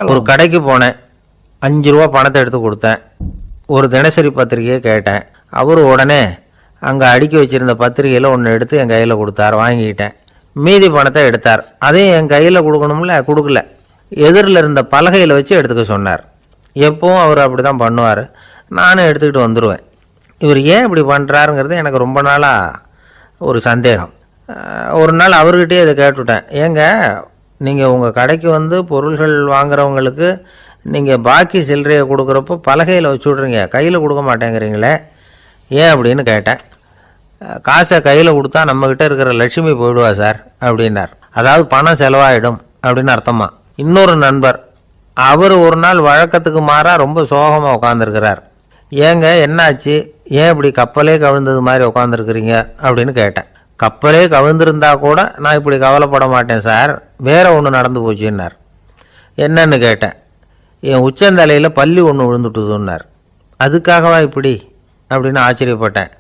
ஒரு கடைக்கு போனேன். 5 ரூபா பணத்தை எடுத்து கொடுத்தேன். ஒரு தினசரி பத்திரிகையை கேட்டேன். அவர் உடனே அங்கே அடுக்கி வச்சுருந்த பத்திரிகையில் ஒன்று எடுத்து என் கையில் கொடுத்தார். வாங்கிக்கிட்டேன். மீதி பணத்தை எடுத்தார். அதையும் என் கையில் கொடுக்கணும்ல, கொடுக்கல. எதிரில் இருந்த பலகையில் வச்சு எடுத்துக்க சொன்னார். எப்பவும் அவர் அப்படி தான் பண்ணுவார். நானும் எடுத்துக்கிட்டு வந்துடுவேன். இவர் ஏன் இப்படி பண்ணுறாருங்கிறது எனக்கு ரொம்ப நாளாக ஒரு சந்தேகம். ஒரு நாள் அவர்கிட்டயே இதை கேட்டுவிட்டேன். ஏங்க, நீங்கள் உங்கள் கடைக்கு வந்து பொருள்கள் வாங்குறவங்களுக்கு நீங்கள் பாக்கி சில்லறையை கொடுக்குறப்போ பலகையில் வச்சு விட்றீங்க, கையில் கொடுக்க மாட்டேங்கிறீங்களே, ஏன் அப்படின்னு கேட்டேன். காசை கையில் கொடுத்தா நம்மக்கிட்ட இருக்கிற லட்சுமி போயிடுவா சார் அப்படின்னார். அதாவது பணம் செலவாயிடும் அப்படின்னு அர்த்தமா. இன்னொரு நண்பர், அவர் ஒரு நாள் வழக்கத்துக்கு மாறாக ரொம்ப சோகமாக உட்காந்துருக்கிறார். ஏங்க என்னாச்சு, ஏன் இப்படி கப்பலே கவிழ்ந்தது மாதிரி உட்காந்துருக்குறீங்க அப்படின்னு கேட்டேன். கப்பலே கவிழ்ந்திருந்தா கூட நான் இப்படி கவலைப்பட மாட்டேன் சார், வேற ஒன்று நடந்து போச்சுன்னார். என்னன்னு கேட்டேன். என் உச்சந்தலையில் பல்லி ஒன்று விழுந்துட்டுதுன்னார். அதுக்காகவா இப்படி அப்படின்னு ஆச்சரியப்பட்டேன்.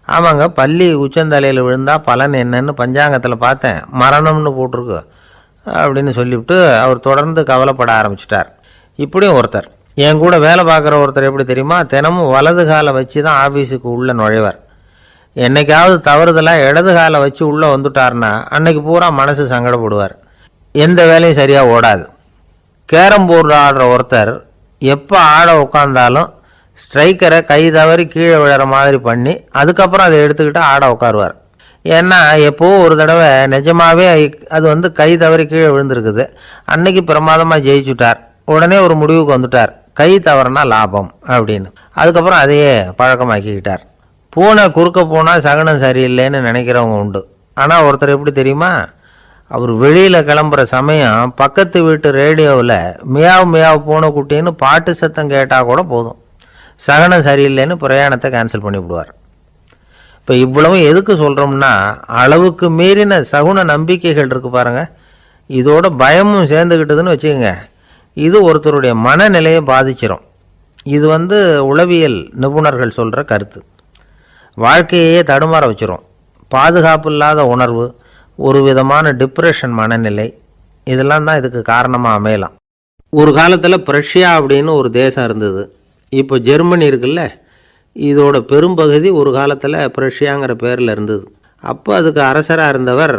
ஆமாங்க, பல்லி உச்சந்தலையில் விழுந்தால் பலன் என்னன்னு பஞ்சாங்கத்தில் பார்த்தேன், மரணம்னு போட்டிருக்கு அப்படின்னு சொல்லிவிட்டு அவர் தொடர்ந்து கவலைப்பட ஆரம்பிச்சிட்டார். இப்படியும் ஒருத்தர், என் கூட வேலை பார்க்குற ஒருத்தர் எப்படி தெரியுமா, தினமும் வலது காலை வச்சு தான் ஆஃபீஸுக்கு உள்ளே நுழைவார். என்னைக்காவது தவறுதலாக இடது காலை வச்சு உள்ளே வந்துட்டார்னா அன்னைக்கு பூரா மனசு சங்கடப்படுவார். எந்த வேலையும் சரியாக ஓடாது. கேரம் போர்டு ஆடுற ஒருத்தர் எப்போ ஆட உட்காந்தாலும் ஸ்ட்ரைக்கரை கை தவறி கீழே விழுற மாதிரி பண்ணி அதுக்கப்புறம் அதை எடுத்துக்கிட்டு ஆட உட்காருவார். ஏன்னா எப்போவோ ஒரு தடவை நிஜமாகவே அது வந்து கை தவறி கீழே விழுந்திருக்குது. அன்னைக்கு பிரமாதமாக ஜெயிச்சுட்டார். உடனே ஒரு முடிவுக்கு வந்துட்டார், கை தவறுனா லாபம் அப்படின்னு. அதுக்கப்புறம் அதையே பழக்கமாக்கிக்கிட்டார். பூனை குறுக்க போனால் சகனம் சரியில்லைன்னு நினைக்கிறவங்க உண்டு. ஆனால் ஒருத்தர் எப்படி தெரியுமா, அவர் வெளியில் கிளம்புற சமயம் பக்கத்து வீட்டு ரேடியோவில் மியாவ் மியாவ் பூனை குட்டின்னு பாட்டு சத்தம் கேட்டால் கூட போதும், சகனம் சரியில்லைன்னு பிரயாணத்தை கேன்சல் பண்ணிவிடுவார். இப்போ இவ்வளவு எதுக்கு சொல்கிறோம்னா, அளவுக்கு மீறின சகுன நம்பிக்கைகள் இருக்குது பாருங்கள், இதோட பயமும் சேர்ந்துக்கிட்டதுன்னு வச்சுக்கோங்க, இது ஒருத்தருடைய மனநிலையை பாதிச்சிடும். இது வந்து உளவியல் நிபுணர்கள் சொல்கிற கருத்து. வாழ்க்கையே தடுமாற வச்சிரும். பாதுகாப்பு இல்லாத உணர்வு, ஒரு விதமான டிப்ரெஷன் மனநிலை, இதெல்லாம் தான் இதுக்கு காரணமாக அமையலாம். ஒரு காலத்தில் பிரஷ்யா அப்படின்னு ஒரு தேசம் இருந்தது. இப்போ ஜெர்மனி இருக்குல்ல, இதோட பெரும்பகுதி ஒரு காலத்தில் பிரஷ்யாங்கிற பேரில் இருந்தது. அப்போ அதுக்கு அரசராக இருந்தவர்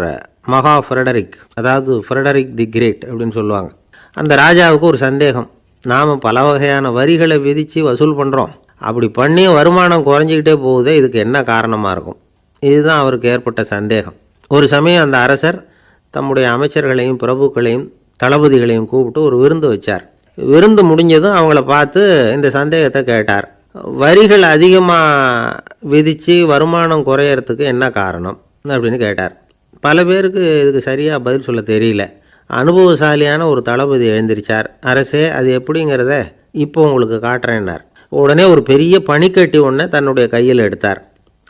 மகா ஃப்ரெடரிக், அதாவது ஃப்ரெடரிக் தி கிரேட் அப்படின்னு சொல்லுவாங்க. அந்த ராஜாவுக்கு ஒரு சந்தேகம், நாம் பல வகையான வரிகளை விதித்து வசூல் பண்ணுறோம், அப்படி பண்ணி வருமானம் குறைஞ்சிக்கிட்டே போகுதே, இதுக்கு என்ன காரணமாக இருக்கும்? இதுதான் அவருக்கு ஏற்பட்ட சந்தேகம். ஒரு சமயம் அந்த அரசர் தம்முடைய அமைச்சர்களையும் பிரபுக்களையும் தளபதிகளையும் கூப்பிட்டு ஒரு விருந்து வச்சார். விருந்து முடிஞ்சதும் அவங்கள பார்த்து இந்த சந்தேகத்தை கேட்டார். வரிகள் அதிகமாக விதித்து வருமானம் குறையறதுக்கு என்ன காரணம் அப்படின்னு கேட்டார். பல பேருக்கு இதுக்கு சரியாக பதில் சொல்ல தெரியல. அனுபவசாலியான ஒரு தளபதி எழுந்திரிச்சார். அரசே, அது எப்படிங்கிறத இப்போ உங்களுக்கு காட்டுறேன்னார். உடனே ஒரு பெரிய பனிக்கட்டி ஒன்றை தன்னுடைய கையில் எடுத்தார்.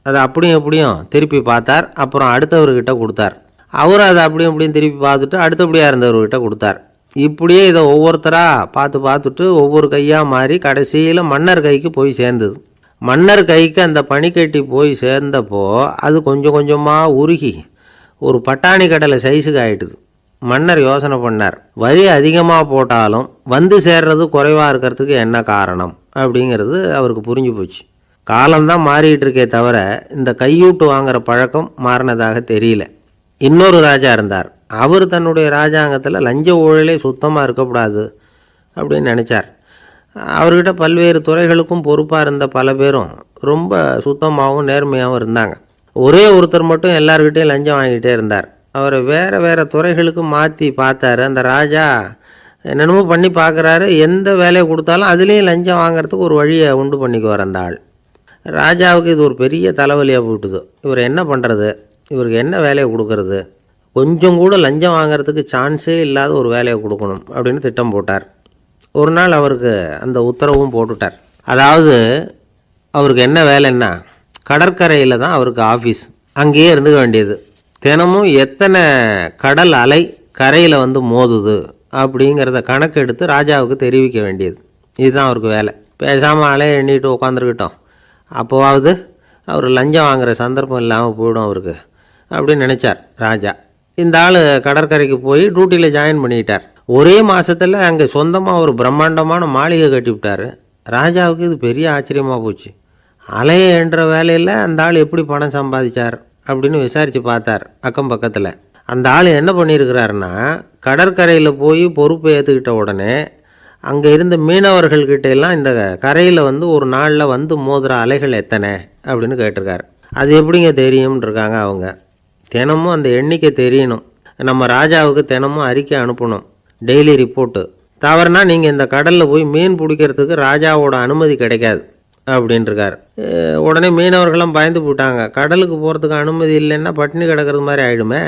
அதை அப்படியும் எப்படியும் திருப்பி பார்த்தார். அப்புறம் அடுத்தவர்கிட்ட கொடுத்தார். அவர் அதை அப்படியும் எப்படியும் திருப்பி பார்த்துட்டு அடுத்தபடியாக இருந்தவர்கிட்ட கொடுத்தார். இப்படியே இதை ஒவ்வொருத்தராக பார்த்துட்டு ஒவ்வொரு கையாக மாறி கடைசியில் மன்னர் கைக்கு போய் சேர்ந்தது. மன்னர் கைக்கு அந்த பனிக்கட்டி போய் சேர்ந்தப்போ அது கொஞ்சம் கொஞ்சமாக உருகி ஒரு பட்டாணி கடலை சைஸுக்கு ஆகிட்டுது. மன்னர் யோசனை பண்ணார், வரி அதிகமாக போட்டாலும் வந்து சேர்றது குறைவாக இருக்கிறதுக்கு என்ன காரணம் அப்படிங்கிறது அவருக்கு புரிஞ்சு போச்சு. காலம்தான் மாறிட்டு இருக்கே தவிர இந்த கையூட்டு வாங்குற பழக்கம் மாறினதாக தெரியல. இன்னொரு ராஜா இருந்தார். அவர் தன்னுடைய ராஜாங்கத்தில் லஞ்ச ஊழலே சுத்தமாக இருக்கக்கூடாது அப்படின்னு நினச்சார். அவர்கிட்ட பல்வேறு துறைகளுக்கும் பொறுப்பாக இருந்த பல பேரும் ரொம்ப சுத்தமாகவும் நேர்மையாகவும் இருந்தாங்க. ஒரே ஒருத்தர் மட்டும் எல்லார்கிட்டையும் லஞ்சம் வாங்கிட்டே இருந்தார். அவரை வேறு வேறு துறைகளுக்கு மாற்றி பார்த்தாரு. அந்த ராஜா என்னென்னமோ பண்ணி பார்க்குறாரு. எந்த வேலையை கொடுத்தாலும் அதுலேயும் லஞ்சம் வாங்கிறதுக்கு ஒரு வழியை உண்டு பண்ணிக்குவார் அந்த ஆள். ராஜாவுக்கு இது ஒரு பெரிய தலைவலியாக போட்டுது. இவர் என்ன பண்ணுறது, இவருக்கு என்ன வேலையை கொடுக்கறது, கொஞ்சம் கூட லஞ்சம் வாங்கிறதுக்கு சான்ஸே இல்லாத ஒரு வேலையை கொடுக்கணும் அப்படின்னு திட்டம் போட்டார். ஒரு நாள் அவருக்கு அந்த உத்தரவும் போட்டுட்டார். அதாவது அவருக்கு என்ன வேலைன்னா, கடற்கரையில் தான் அவருக்கு ஆஃபீஸ், அங்கேயே இருந்துக்க வேண்டியது. தினமும் எத்தனை கடல் அலை கரையில் வந்து மோதுது அப்படிங்கிறத கணக்கெடுத்து ராஜாவுக்கு தெரிவிக்க வேண்டியது. இதுதான் அவருக்கு வேலை. பேசாமல் அலையை எண்ணிட்டு உட்காந்துருக்கிட்டோம், அப்போவாவது அவர் லஞ்சம் வாங்குகிற சந்தர்ப்பம் இல்லாமல் போயிடும் அவருக்கு அப்படின்னு நினச்சார் ராஜா. இந்த ஆள் கடற்கரைக்கு போய் டியூட்டியில் ஜாயின் பண்ணிக்கிட்டார். ஒரே மாதத்தில் அங்கே சொந்தமாக ஒரு பிரம்மாண்டமான மாளிகை கட்டிவிட்டார். ராஜாவுக்கு இது பெரிய ஆச்சரியமாக போச்சு. அலைய என்ற வேலையில் அந்த ஆள் எப்படி பணம் சம்பாதிச்சார் அப்படின்னு விசாரித்து பார்த்தார் அக்கம் பக்கத்தில். அந்த ஆள் என்ன பண்ணியிருக்கிறாருன்னா, கடற்கரையில் போய் பொறுப்பை ஏற்றுக்கிட்ட உடனே அங்கே இருந்த மீனவர்கள்கிட்ட எல்லாம் இந்த கரையில் ஒரு நாளில் மோதுகிற அலைகள் எத்தனை அப்படின்னு கேட்டிருக்காரு. அது எப்படிங்க தெரியும்னு இருக்காங்க அவங்க. தினமும் அந்த எண்ணிக்கை தெரியணும். நம்ம ராஜாவுக்கு தினமும் அறிக்கை அனுப்பணும், டெய்லி ரிப்போர்ட்டு. தவறுனா நீங்கள் இந்த கடலில் போய் மீன் பிடிக்கிறதுக்கு ராஜாவோட அனுமதி கிடைக்காது அப்படின்ட்டுருக்காரு. உடனே மீனவர்கள்லாம் பயந்து போட்டாங்க. கடலுக்கு போகிறதுக்கு அனுமதி இல்லைன்னா பட்டினி கிடக்கிறது மாதிரி ஆகிடுமே.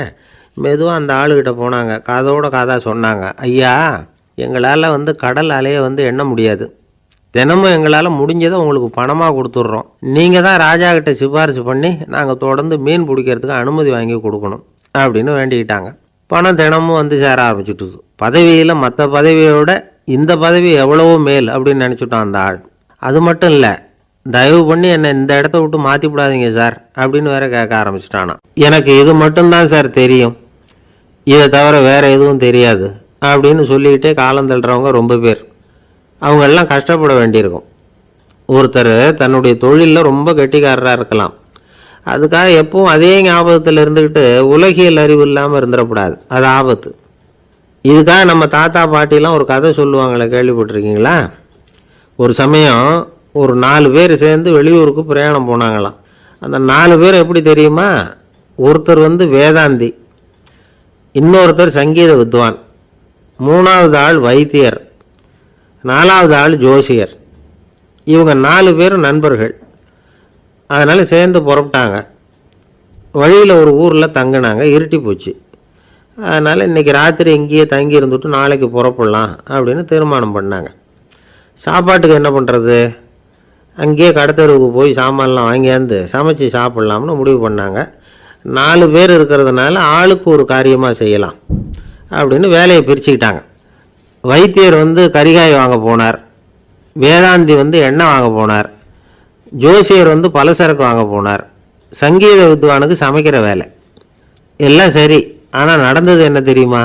மெதுவாக அந்த ஆளுகிட்ட போனாங்க, காதோட காதாக சொன்னாங்க, ஐயா எங்களால் கடல் அலையை எண்ண முடியாது. தினமும் எங்களால் முடிஞ்சதை உங்களுக்கு பணமாக கொடுத்துட்றோம். நீங்கள் தான் ராஜா கிட்ட சிபாரிசு பண்ணி நாங்கள் தொடர்ந்து மீன் பிடிக்கிறதுக்கு அனுமதி வாங்கி கொடுக்கணும் அப்படின்னு வேண்டிக்கிட்டாங்க. பணம் தினமும் சேர ஆரம்பிச்சுட்டுது. பதவியில் மற்ற பதவியோட இந்த பதவி எவ்வளவோ மேல் அப்படின்னு நினச்சிட்டோம் அந்த ஆள். அது மட்டும் இல்லை, தயவு பண்ணி என்னை இந்த இடத்த விட்டு மாற்றி விடாதீங்க சார் அப்படின்னு வேற கேட்க ஆரம்பிச்சிட்டானா. எனக்கு இது மட்டும்தான் சார் தெரியும், இதை தவிர வேறு எதுவும் தெரியாது அப்படின்னு சொல்லிக்கிட்டே காலம் தள்ளுறவங்க ரொம்ப பேர். அவங்கெல்லாம் கஷ்டப்பட வேண்டியிருக்கும். ஒருத்தர் தன்னுடைய தொழிலில் ரொம்ப கெட்டிக்காரராக இருக்கலாம். அதுக்காக எப்பவும் அதே ஞாபகத்தில் இருந்துக்கிட்டு உலகியல் அறிவு இல்லாமல் இருந்துடக்கூடாது, அது ஆபத்து. இதுக்காக நம்ம தாத்தா பாட்டிலாம் ஒரு கதை சொல்லுவாங்களே, கேள்விப்பட்டிருக்கீங்களா? ஒரு சமயம் ஒரு 4 பேர் சேர்ந்து வெளியூருக்கு பிரயாணம் போனாங்களாம். அந்த 4 பேர் எப்படி தெரியுமா? ஒருத்தர் வேதாந்தி, இன்னொருத்தர் சங்கீத வித்வான், 3வது ஆள் வைத்தியர், 4வது ஆள் ஜோசியர். இவங்க 4 பேரும் நண்பர்கள். அதனால் சேர்ந்து புறப்பட்டாங்க. வழியில் ஒரு ஊரில் தங்கினாங்க. இருட்டி போச்சு. அதனால் இன்றைக்கி ராத்திரி இங்கேயே தங்கி இருந்துட்டு நாளைக்கு புறப்படலாம் அப்படின்னு தீர்மானம் பண்ணாங்க. சாப்பாட்டுக்கு என்ன பண்ணுறது? அங்கேயே கடத்தெருவுக்கு போய் சாமான்லாம் வாங்கியாந்து சமைச்சு சாப்பிட்லாம்னு முடிவு பண்ணாங்க. 4 பேர் இருக்கிறதுனால ஆளுக்கு ஒரு காரியமாக செய்யலாம் அப்படின்னு வேலையை பிரிச்சுக்கிட்டாங்க. வைத்தியர் கரிகாய் வாங்க போனார், வேதாந்தி எண்ணெய் வாங்க போனார், ஜோசியர் பலசரக்கு வாங்க போனார், சங்கீத வித்வானுக்கு சமைக்கிற வேலை. எல்லாம் சரி, ஆனால் நடந்தது என்ன தெரியுமா?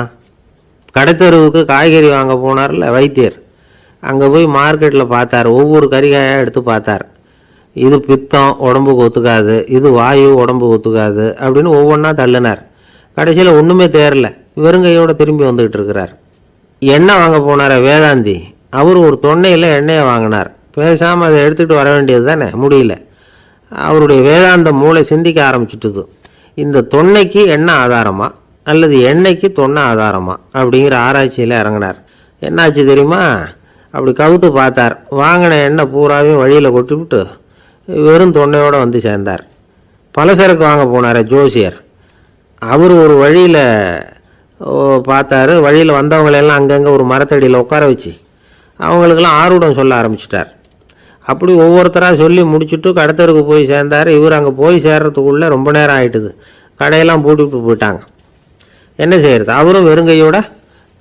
கடத்தெருவுக்கு காய்கறி வாங்க போனார்ல வைத்தியர், அங்கே போய் மார்க்கெட்டில் பார்த்தார். ஒவ்வொரு கரிகாயாக எடுத்து பார்த்தார். இது பித்தம், உடம்புக்கு ஒத்துக்காது, இது வாயு, உடம்புக்கு ஒத்துக்காது அப்படின்னு ஒவ்வொன்றா தள்ளினார். கடைசியில் ஒன்றுமே தேரல, வெறுங்கையோடு திரும்பி வந்துக்கிட்டு இருக்கிறார். எண்ணெய் வாங்க போனார் வேதாந்தி, அவர் ஒரு தொன்னையில் எண்ணெயை வாங்கினார். பேசாமல் அதை எடுத்துகிட்டு வர வேண்டியது தானே, முடியல. அவருடைய வேதாந்த மூளை சிந்திக்க ஆரம்பிச்சுட்டுது. இந்த தொன்னைக்கு எண்ணெய் ஆதாரமா அல்லது எண்ணெய்க்கு தொன்னை ஆதாரமா அப்படிங்கிற ஆராய்ச்சியில் இறங்கினார். என்னாச்சு தெரியுமா? அப்படி கவுத்து பார்த்தார். வாங்கின எண்ணெய் பூராவையும் வழியில் கொட்டிவிட்டு வெறும் தொன்னையோடு சேர்ந்தார். பலசரக்கு வாங்க போனார் ஜோசியர், அவர் ஒரு வழியில் பார்த்தாரு. வழியில் வந்தவங்களெல்லாம் அங்கங்கே ஒரு மரத்தடியில் உட்கார வச்சு அவங்களுக்கெல்லாம் ஆர்வம் சொல்ல ஆரம்பிச்சிட்டார். அப்படி ஒவ்வொருத்தராக சொல்லி முடிச்சுட்டு கடத்தருக்கு போய் சேர்ந்தார். இவர் அங்கே போய் சேர்றதுக்குள்ளே ரொம்ப நேரம் ஆகிட்டுது. கடையெல்லாம் பூட்டிவிட்டு போயிட்டாங்க. என்ன செய்கிறது? அவரும் வெறுங்கையோடு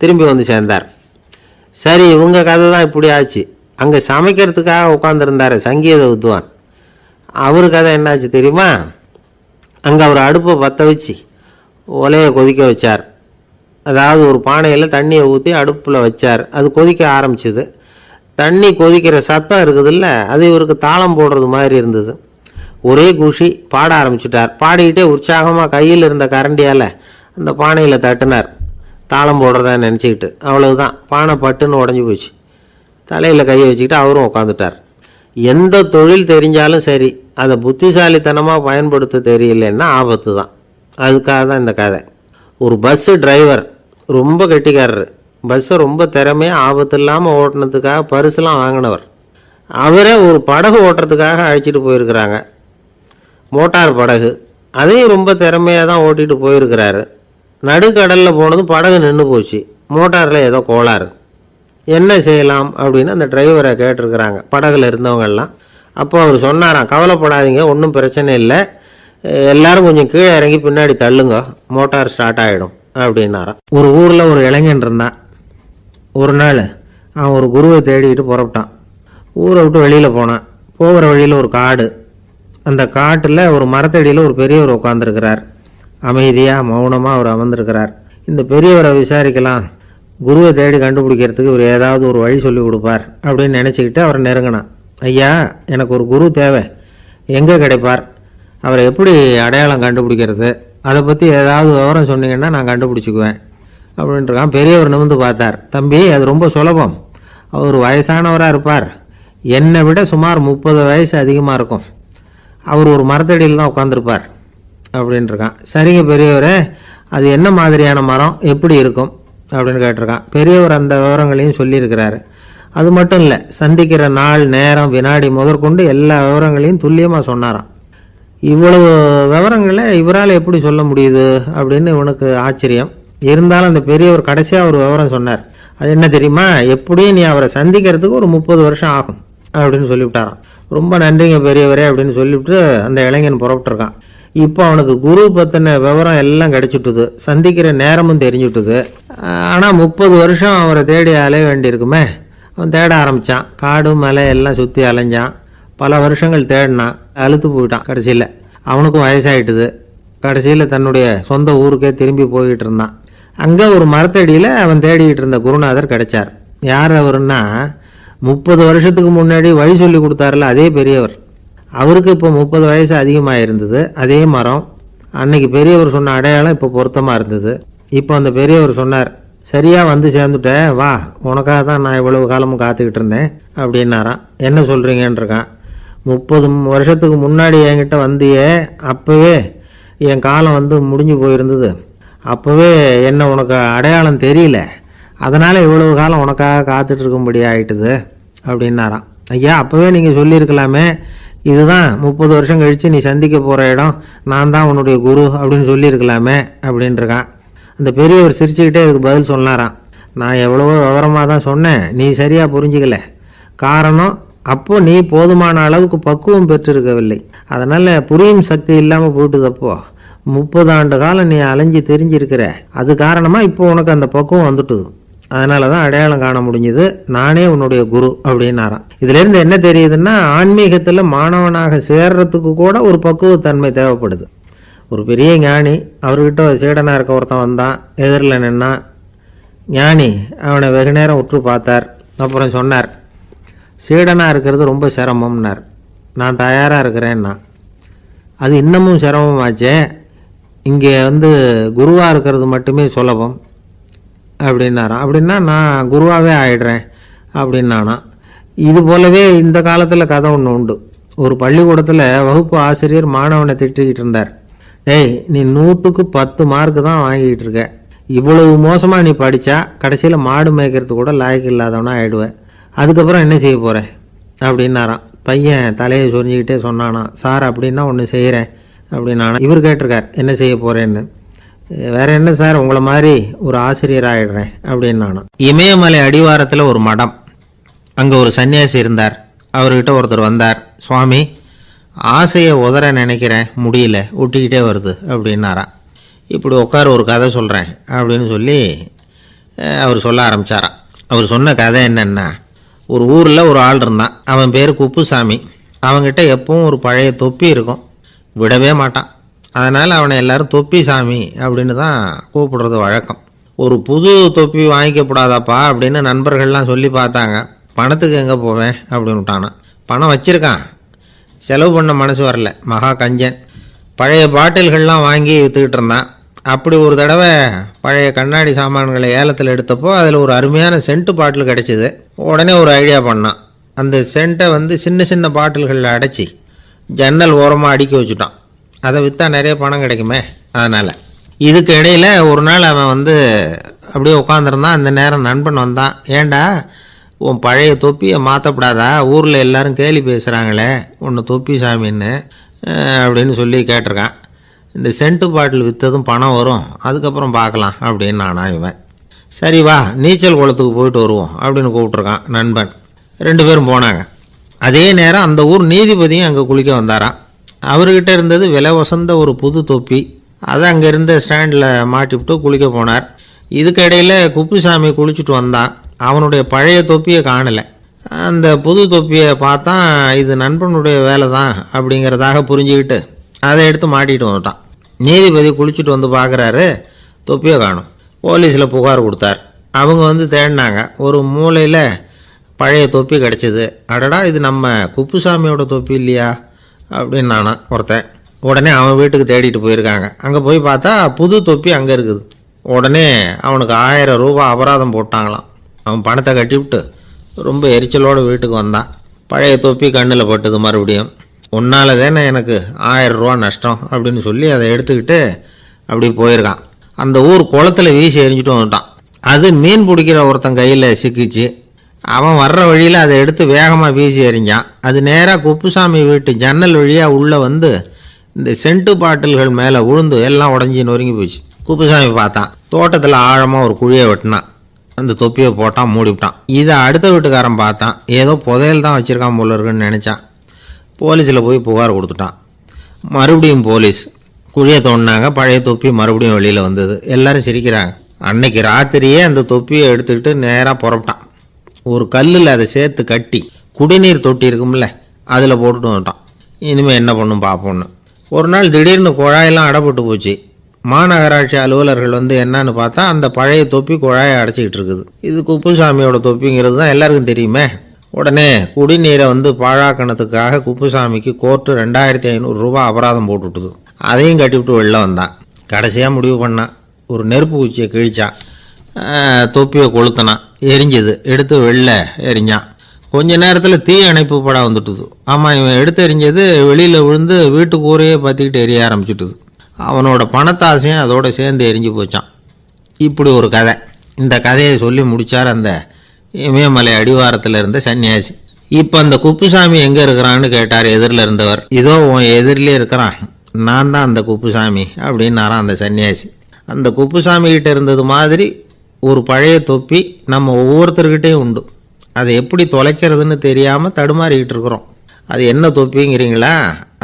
திரும்பி சேர்ந்தார். சரி, இவங்க கதை தான் இப்படி ஆச்சு. அங்கே சமைக்கிறதுக்காக உட்காந்துருந்தார் சங்கீத வித்வான், அவர் கதை என்னாச்சு தெரியுமா? அங்கே அவர் அடுப்பை பற்ற வச்சு ஒலையை கொதிக்க வச்சார். அதாவது ஒரு பானையில் தண்ணியை ஊற்றி அடுப்பில் வச்சார். அது கொதிக்க ஆரம்பிச்சிது. தண்ணி கொதிக்கிற சத்தம் இருக்குதுல்ல, அது இவருக்கு தாளம் போடுறது மாதிரி இருந்தது. ஒரே குஷி, பாட ஆரம்பிச்சிட்டார். பாடிக்கிட்டே உற்சாகமாக கையில் இருந்த கரண்டியால் அந்த பானையில் தட்டினார், தாளம் போடுறதா நினச்சிக்கிட்டு. அவ்வளவுதான், பானை பட்டுன்னு உடஞ்சி போச்சு. தலையில் கையை வச்சுக்கிட்டு அவரும் உட்காந்துட்டார். எந்த தொழில் தெரிஞ்சாலும் சரி, அதை புத்திசாலித்தனமாக பயன்படுத்த தெரியலன்னா ஆபத்து தான். அதுக்காக தான் இந்த கதை. ஒரு பஸ்ஸு டிரைவர் ரொம்ப கெட்டிக்காரரு. பஸ்ஸை ரொம்ப திறமையாக ஆபத்து இல்லாமல் ஓட்டினதுக்காக பரிசுலாம் வாங்கினவர். அவரே ஒரு படகு ஓட்டுறதுக்காக அழைச்சிட்டு போயிருக்கிறாங்க, மோட்டார் படகு. அதையும் ரொம்ப திறமையாக தான் ஓட்டிகிட்டு போயிருக்கிறாரு. நடுக்கடலில் போனதும் படகு நின்று போச்சு. மோட்டாரில் ஏதோ கோளாறு. என்ன செய்யலாம் அப்படின்னு அந்த டிரைவரை கேட்டிருக்கிறாங்க படகுல இருந்தவங்கெல்லாம். அப்போ அவர் சொன்னாராம், கவலைப்படாதீங்க, ஒன்றும் பிரச்சனை இல்லை, எல்லாரும் கொஞ்சம் கீழே இறங்கி பின்னாடி தள்ளுங்க, மோட்டார் ஸ்டார்ட் ஆகிடும் அப்படின்னாராம். ஒரு ஊரில் ஒரு இளைஞன் இருந்தான். ஒரு நாள் அவன் ஒரு குருவை தேடிக்கிட்டு புறப்பட்டான். ஊரை விட்டு வெளியில் போனான். போகிற வழியில் ஒரு காடு. அந்த காட்டில் ஒரு மரத்தடியில் ஒரு பெரியவர் உட்காந்துருக்கிறார். அமைதியாக மௌனமாக அவர் அமர்ந்திருக்கிறார். இந்த பெரியவரை விசாரிக்கலாம், குருவை தேடி கண்டுபிடிக்கிறதுக்கு இவர் ஏதாவது ஒரு வழி சொல்லி கொடுப்பார் அப்படின்னு நினச்சிக்கிட்டு அவரை நெருங்கினான். ஐயா, எனக்கு ஒரு குரு தேவை, எங்கே கிடைப்பார், அவரை எப்படி அடையாளம் கண்டுபிடிக்கிறது, அதை பற்றி ஏதாவது விவரம் சொன்னீங்கன்னா நான் கண்டுபிடிச்சிக்குவேன் அப்படின்ட்டுருக்கான். பெரியவர் நிமிர்ந்து பார்த்தார். தம்பி, அது ரொம்ப சுலபம். அவர் வயசானவராக இருப்பார், என்னை விட சுமார் 30 வயசு அதிகமாக இருக்கும். அவர் ஒரு மரத்தடியில் தான் உட்காந்துருப்பார் அப்படின்ட்டுருக்கான். சரிங்க பெரியவரே, அது என்ன மாதிரியான மரம், எப்படி இருக்கும் அப்படின்னு கேட்டிருக்கான். பெரியவர் அந்த விவரங்களையும் சொல்லியிருக்கிறாரு. அது மட்டும் இல்லை, சந்திக்கிற நாள், நேரம், வினாடி முதற்கொண்டு எல்லா விவரங்களையும் துல்லியமாக சொன்னாராம். இவ்வளவு விவரங்களை இவரால் எப்படி சொல்ல முடியுது அப்படின்னு இவனுக்கு ஆச்சரியம். இருந்தாலும் அந்த பெரியவர் கடைசியாக ஒரு விவரம் சொன்னார். அது என்ன தெரியுமா, எப்படியும் நீ அவரை சந்திக்கிறதுக்கு ஒரு 30 வருஷம் ஆகும் அப்படின்னு சொல்லிவிட்டாராம். ரொம்ப நன்றிங்க பெரியவரே அப்படின்னு சொல்லிவிட்டு அந்த இளைஞன் புறப்பட்டுருக்கான். இப்போ அவனுக்கு குரு பற்றின விவரம் எல்லாம் கிடைச்சிட்டுது, சந்திக்கிற நேரமும் தெரிஞ்சுட்டுது. ஆனால் 30 வருஷம் அவரை தேடி அலைய வேண்டியிருக்குமே. அவன் தேட ஆரம்பித்தான். காடு மலை எல்லாம் சுற்றி அலைஞ்சான். பல வருஷங்கள் தேடினான், அழுத்து போயிட்டான். கடைசியில் அவனுக்கும் வயசாகிட்டுது. கடைசியில் தன்னுடைய சொந்த ஊருக்கே திரும்பி போய்கிட்டு இருந்தான். அங்கே ஒரு மரத்தடியில் அவன் தேடிக்கிட்டு இருந்த குருநாதர் கிடைச்சார். யார் அவருன்னா, 30 வருஷத்துக்கு முன்னாடி வழி சொல்லி கொடுத்தாருல அதே பெரியவர். அவருக்கு இப்போ 30 வயசு அதிகமாக இருந்தது. அதே மரம், அன்னைக்கு பெரியவர் சொன்ன அடையாளம் இப்போ பொருத்தமாக இருந்தது. இப்போ அந்த பெரியவர் சொன்னார், சரியாக வந்து சேர்ந்துட்டேன், வா, உனக்காக தான் நான் இவ்வளவு காலமும் காத்துக்கிட்டு இருந்தேன் அப்படின்னாரான். என்ன சொல்கிறீங்கன்றிருக்கான். 30 வருஷத்துக்கு முன்னாடி என்கிட்ட வந்தியே, அப்போவே என் காலம் வந்து முடிஞ்சு போயிருந்தது. அப்போவே என்ன உனக்கு அடையாளம் தெரியல, அதனால் இவ்வளவு காலம் உனக்காக காத்துட்டு இருக்கும்படி ஆயிட்டுது அப்படின்னாராம். ஐயா, அப்போவே நீங்கள் சொல்லியிருக்கலாமே, இதுதான் 30 வருஷம் கழித்து நீ சந்திக்க போகிற இடம், நான் தான் உன்னுடைய குரு அப்படின்னு சொல்லியிருக்கலாமே அப்படின்ட்டுருக்கான். அந்த பெரியவர் சிரிச்சுக்கிட்டே இதுக்கு பதில் சொன்னாராம். நான் எவ்வளவோ விவரமாக தான் சொன்னேன், நீ சரியாக புரிஞ்சிக்கல. காரணம், அப்போது நீ போதுமான அளவுக்கு பக்குவம் பெற்றிருக்கவில்லை, அதனால் புரியும் சக்தி இல்லாமல் போயிட்டுதப்போ 30 ஆண்டு காலம் நீ அலைஞ்சி தெரிஞ்சிருக்கிற. அது காரணமாக இப்போ உனக்கு அந்த பக்குவம் வந்துட்டுது, அதனால தான் அடையாளம் காண முடிஞ்சுது, நானே உன்னுடைய குரு அப்படின்னாராம். இதுலேருந்து என்ன தெரியுதுன்னா, ஆன்மீகத்தில் மாணவனாக சேர்றதுக்கு கூட ஒரு பக்குவத்தன்மை தேவைப்படுது. ஒரு பெரிய ஞானி, அவர்கிட்ட சீடனாக இருக்க ஒருத்தன் வந்தான், எதிரில் நின்னான். ஞானி அவனை வெகு நேரம் உற்று பார்த்தார். அப்புறம் சொன்னார், சீடனாக இருக்கிறது ரொம்ப சிரமம்னார். நான் தயாராக இருக்கிறேன்னா. அது இன்னமும் சிரமமாச்சே, இங்கே வந்து குருவாக இருக்கிறது மட்டுமே சுலபம் அப்படின்னாராம். அப்படின்னா நான் குருவாகவே ஆயிடுறேன் அப்படின்னானா. இது போலவே இந்த காலத்தில் கதை ஒன்று உண்டு. ஒரு பள்ளிக்கூடத்தில் வகுப்பு ஆசிரியர் மாணவனை திட்டிக்கிட்டு இருந்தார். டேய், நீ 100க்கு 10 மார்க்கு தான் வாங்கிக்கிட்டு இருக்க, இவ்வளவு மோசமாக நீ படித்தா கடைசியில் மாடு மேய்க்கிறது கூட லாய்க்கு இல்லாதவனா ஆயிடுவேன், அதுக்கப்புறம் என்ன செய்ய போகிறேன் அப்படின்னாராம். பையன் தலையை சொரிஞ்சிக்கிட்டே சொன்னானா, சார் அப்படின்னா ஒன்று செய்கிறேன் அப்படின்னானா. இவர் கேட்டிருக்கார், என்ன செய்ய போகிறேன்னு. வேற என்ன சார், உங்களை மாதிரி ஒரு ஆசிரியர் ஆகிடுறேன் அப்படின்னானா. இமயமலை அடிவாரத்தில் ஒரு மடம், அங்கே ஒரு சன்னியாசி இருந்தார். அவர்கிட்ட ஒருத்தர் வந்தார். சுவாமி, ஆசையை உதற நினைக்கிறேன், முடியல, ஒட்டிக்கிட்டே வருது அப்படின்னாராம். இப்படி உட்கார, ஒரு கதை சொல்கிறேன் அப்படின்னு சொல்லி அவர் சொல்ல ஆரம்பித்தாராம். அவர் சொன்ன கதை என்னென்னா, ஒரு ஊரில் ஒரு ஆள் இருந்தான். அவன் பேர் குப்புசாமி. அவன்கிட்ட எப்பவும் ஒரு பழைய தொப்பி இருக்கும், விடவே மாட்டான். அதனால் அவனை எல்லாரும் தொப்பி சாமி அப்படின்னு தான் கூப்பிடுறது வழக்கம். ஒரு புது தொப்பி வாங்கிக்கப்படாதாப்பா அப்படின்னு நண்பர்கள்லாம் சொல்லி பார்த்தாங்க. பணத்துக்கு எங்கே போவேன் அப்படின்னு விட்டானான். பணம் வச்சுருக்கான், செலவு பண்ண மனசு வரல, மகா கஞ்சன். பழைய பாட்டில்கள்லாம் வாங்கி விற்றுக்கிட்டு இருந்தான். அப்படி ஒரு தடவை பழைய கண்ணாடி சாமான்களை ஏலத்தில் எடுத்தப்போ அதில் ஒரு அருமையான சென்ட்டு பாட்டில் கிடச்சிது. உடனே ஒரு ஐடியா பண்ணான். அந்த சென்ட்டை வந்து சின்ன சின்ன பாட்டில்களில் அடைச்சி ஜன்னல் ஓரமாக அடுக்கி வச்சுட்டான். அதை விற்றா நிறைய பணம் கிடைக்குமே, அதனால். இதுக்கு இடையில் ஒரு நாள் அவன் வந்து அப்படியே உட்காந்துருந்தான். அந்த நேரம் நண்பன் வந்தான். ஏண்டா, உன் பழைய தொப்பியை மாற்றப்படாதா, ஊரில் எல்லோரும் கேலி பேசுகிறாங்களே ஒன்று தொப்பி சாமின்னு அப்படின்னு சொல்லி கேட்டிருக்கான். இந்த சென்ட்டு பாட்டில் விற்றதும் பணம் வரும், அதுக்கப்புறம் பார்க்கலாம் அப்படின்னு நானா. இவன் சரி வா, நீச்சல் குளத்துக்கு போயிட்டு வருவோம் அப்படின்னு கூப்பிட்ருக்கான் நண்பன். 2 பேரும் போனாங்க. அதே நேரம் அந்த ஊர் நீதிபதியும் அங்கே குளிக்க வந்தாராம். அவர்கிட்ட இருந்தது விலை வசந்த ஒரு புது தொப்பி. அதை அங்கே இருந்த ஸ்டாண்டில் மாட்டிவிட்டு குளிக்க போனார். இதுக்கு இடையில் குப்புசாமி குளிச்சுட்டு வந்தான். அவனுடைய பழைய தொப்பியை காணலை. அந்த புது தொப்பியை பார்த்தா இது நண்பனுடைய வேலை தான் அப்படிங்கிறதாக புரிஞ்சுக்கிட்டு அதை எடுத்து மாட்டிகிட்டு வந்துட்டான். நீதிபதி குளிச்சுட்டு வந்து பார்க்குறாரு, தொப்பியை காணும். போலீஸில் புகார் கொடுத்தார். அவங்க வந்து தேடினாங்க. ஒரு மூலையில் பழைய தொப்பி கிடச்சிது. அடடா, இது நம்ம குப்புசாமியோட தொப்பி இல்லையா அப்படின்னு நானா ஒருத்தன். உடனே அவன் வீட்டுக்கு தேடிட்டு போயிருக்காங்க. அங்கே போய் பார்த்தா புது தொப்பி அங்கே இருக்குது. உடனே அவனுக்கு 1000 ரூபா அபராதம் போட்டாங்களாம். அவன் பணத்தை கட்டிவிட்டு ரொம்ப எரிச்சலோடு வீட்டுக்கு வந்தான். பழைய தொப்பி கண்ணில் பட்டுது. மறுபடியும் உன்னால தானே எனக்கு 1000 ரூபா நஷ்டம் அப்படின்னு சொல்லி அதை எடுத்துக்கிட்டு அப்படி போயிருக்கான். அந்த ஊர் குளத்தில் வீசி எரிஞ்சிட்டு வந்துட்டான். அது மீன் பிடிக்கிற ஒருத்தன் கையில் சிக்கிச்சு. அவன் வர்ற வழியில் அதை எடுத்து வேகமாக வீசி எறிஞ்சான். அது நேராக குப்புசாமி வீட்டு ஜன்னல் வழியாக உள்ளே வந்து இந்த சென்ட்டு பாட்டில்கள் மேலே விழுந்து எல்லாம் உடஞ்சி நொறுங்கி போச்சு. குப்புசாமி பார்த்தான். தோட்டத்தில் ஆழமாக ஒரு குழியை வெட்டினான். அந்த தொப்பியை போட்டான், மூடிவிட்டான். இதை அடுத்த வீட்டுக்காரன் பார்த்தான். ஏதோ புதையல் தான் வச்சுருக்கான் போல இருக்குன்னு நினச்சான். போலீஸில் போய் புகார் கொடுத்துட்டான். மறுபடியும் போலீஸ் குழியை தோண்டினாங்க. பழைய தொப்பி மறுபடியும் வெளியில் வந்தது. எல்லோரும் சிரிக்கிறாங்க. அன்னைக்கு ராத்திரியே அந்த தொப்பியை எடுத்துக்கிட்டு நேராக புறப்பட்டான். ஒரு கல்லில் அதை சேர்த்து கட்டி குடிநீர் தொட்டி இருக்கும்ல, அதில் போட்டுட்டு வந்துட்டான். இனிமேல் என்ன பண்ணும் பார்ப்போன்னு. ஒரு நாள் திடீர்னு குழாயெல்லாம் அடைப்பட்டு போச்சு. மாநகராட்சி அலுவலர்கள் வந்து என்னன்னு பார்த்தா அந்த பழைய தொப்பி குழாயை அடைச்சிக்கிட்டு இருக்குது. இது குப்புசாமியோட தொப்பிங்கிறது தான் எல்லாருக்கும் தெரியுமே. உடனே குடிநீரை வந்து பாழாக்கணத்துக்காக குப்புசாமிக்கு கோர்ட்டு 2500 ரூபா அபராதம் போட்டுவிட்டுது. அதையும் கட்டிவிட்டு வெளில வந்தான். கடைசியாக முடிவு பண்ணான். ஒரு நெருப்பு குச்சியை கிழிச்சான். தொப்பியை கொளுத்தினான். எரிஞ்சது. எடுத்து வெளில எரிஞ்சான். கொஞ்ச நேரத்தில் தீ அணைப்பு படம் வந்துட்டுது. ஆமாம், இவன் எடுத்து எரிஞ்சது வெளியில் விழுந்து வீட்டு கூரையே பற்றிக்கிட்டு எரிய ஆரம்பிச்சுட்டுது. அவனோட பணத்தாசையும் அதோடு சேர்ந்து எரிஞ்சு போச்சான். இப்படி ஒரு கதை. இந்த கதையை சொல்லி முடித்தார் அந்த இமயமலை அடிவாரத்தில் இருந்த சன்னியாசி. இப்போ அந்த குப்புசாமி எங்கே இருக்கிறான்னு கேட்டார் எதிரில் இருந்தவர். இதோ உன் எதிரிலே இருக்கிறான், நான் தான் அந்த குப்புசாமி அப்படின்னாரான் அந்த சன்னியாசி. அந்த குப்புசாமி கிட்ட இருந்தது மாதிரி ஒரு பழைய தொப்பி நம்ம ஒவ்வொருத்தர்கிட்டையும் உண்டு. அதை எப்படி தொலைக்கிறதுன்னு தெரியாமல் தடுமாறிக்கிட்டு இருக்கிறோம். அது என்ன தொப்பிங்கிறீங்களா?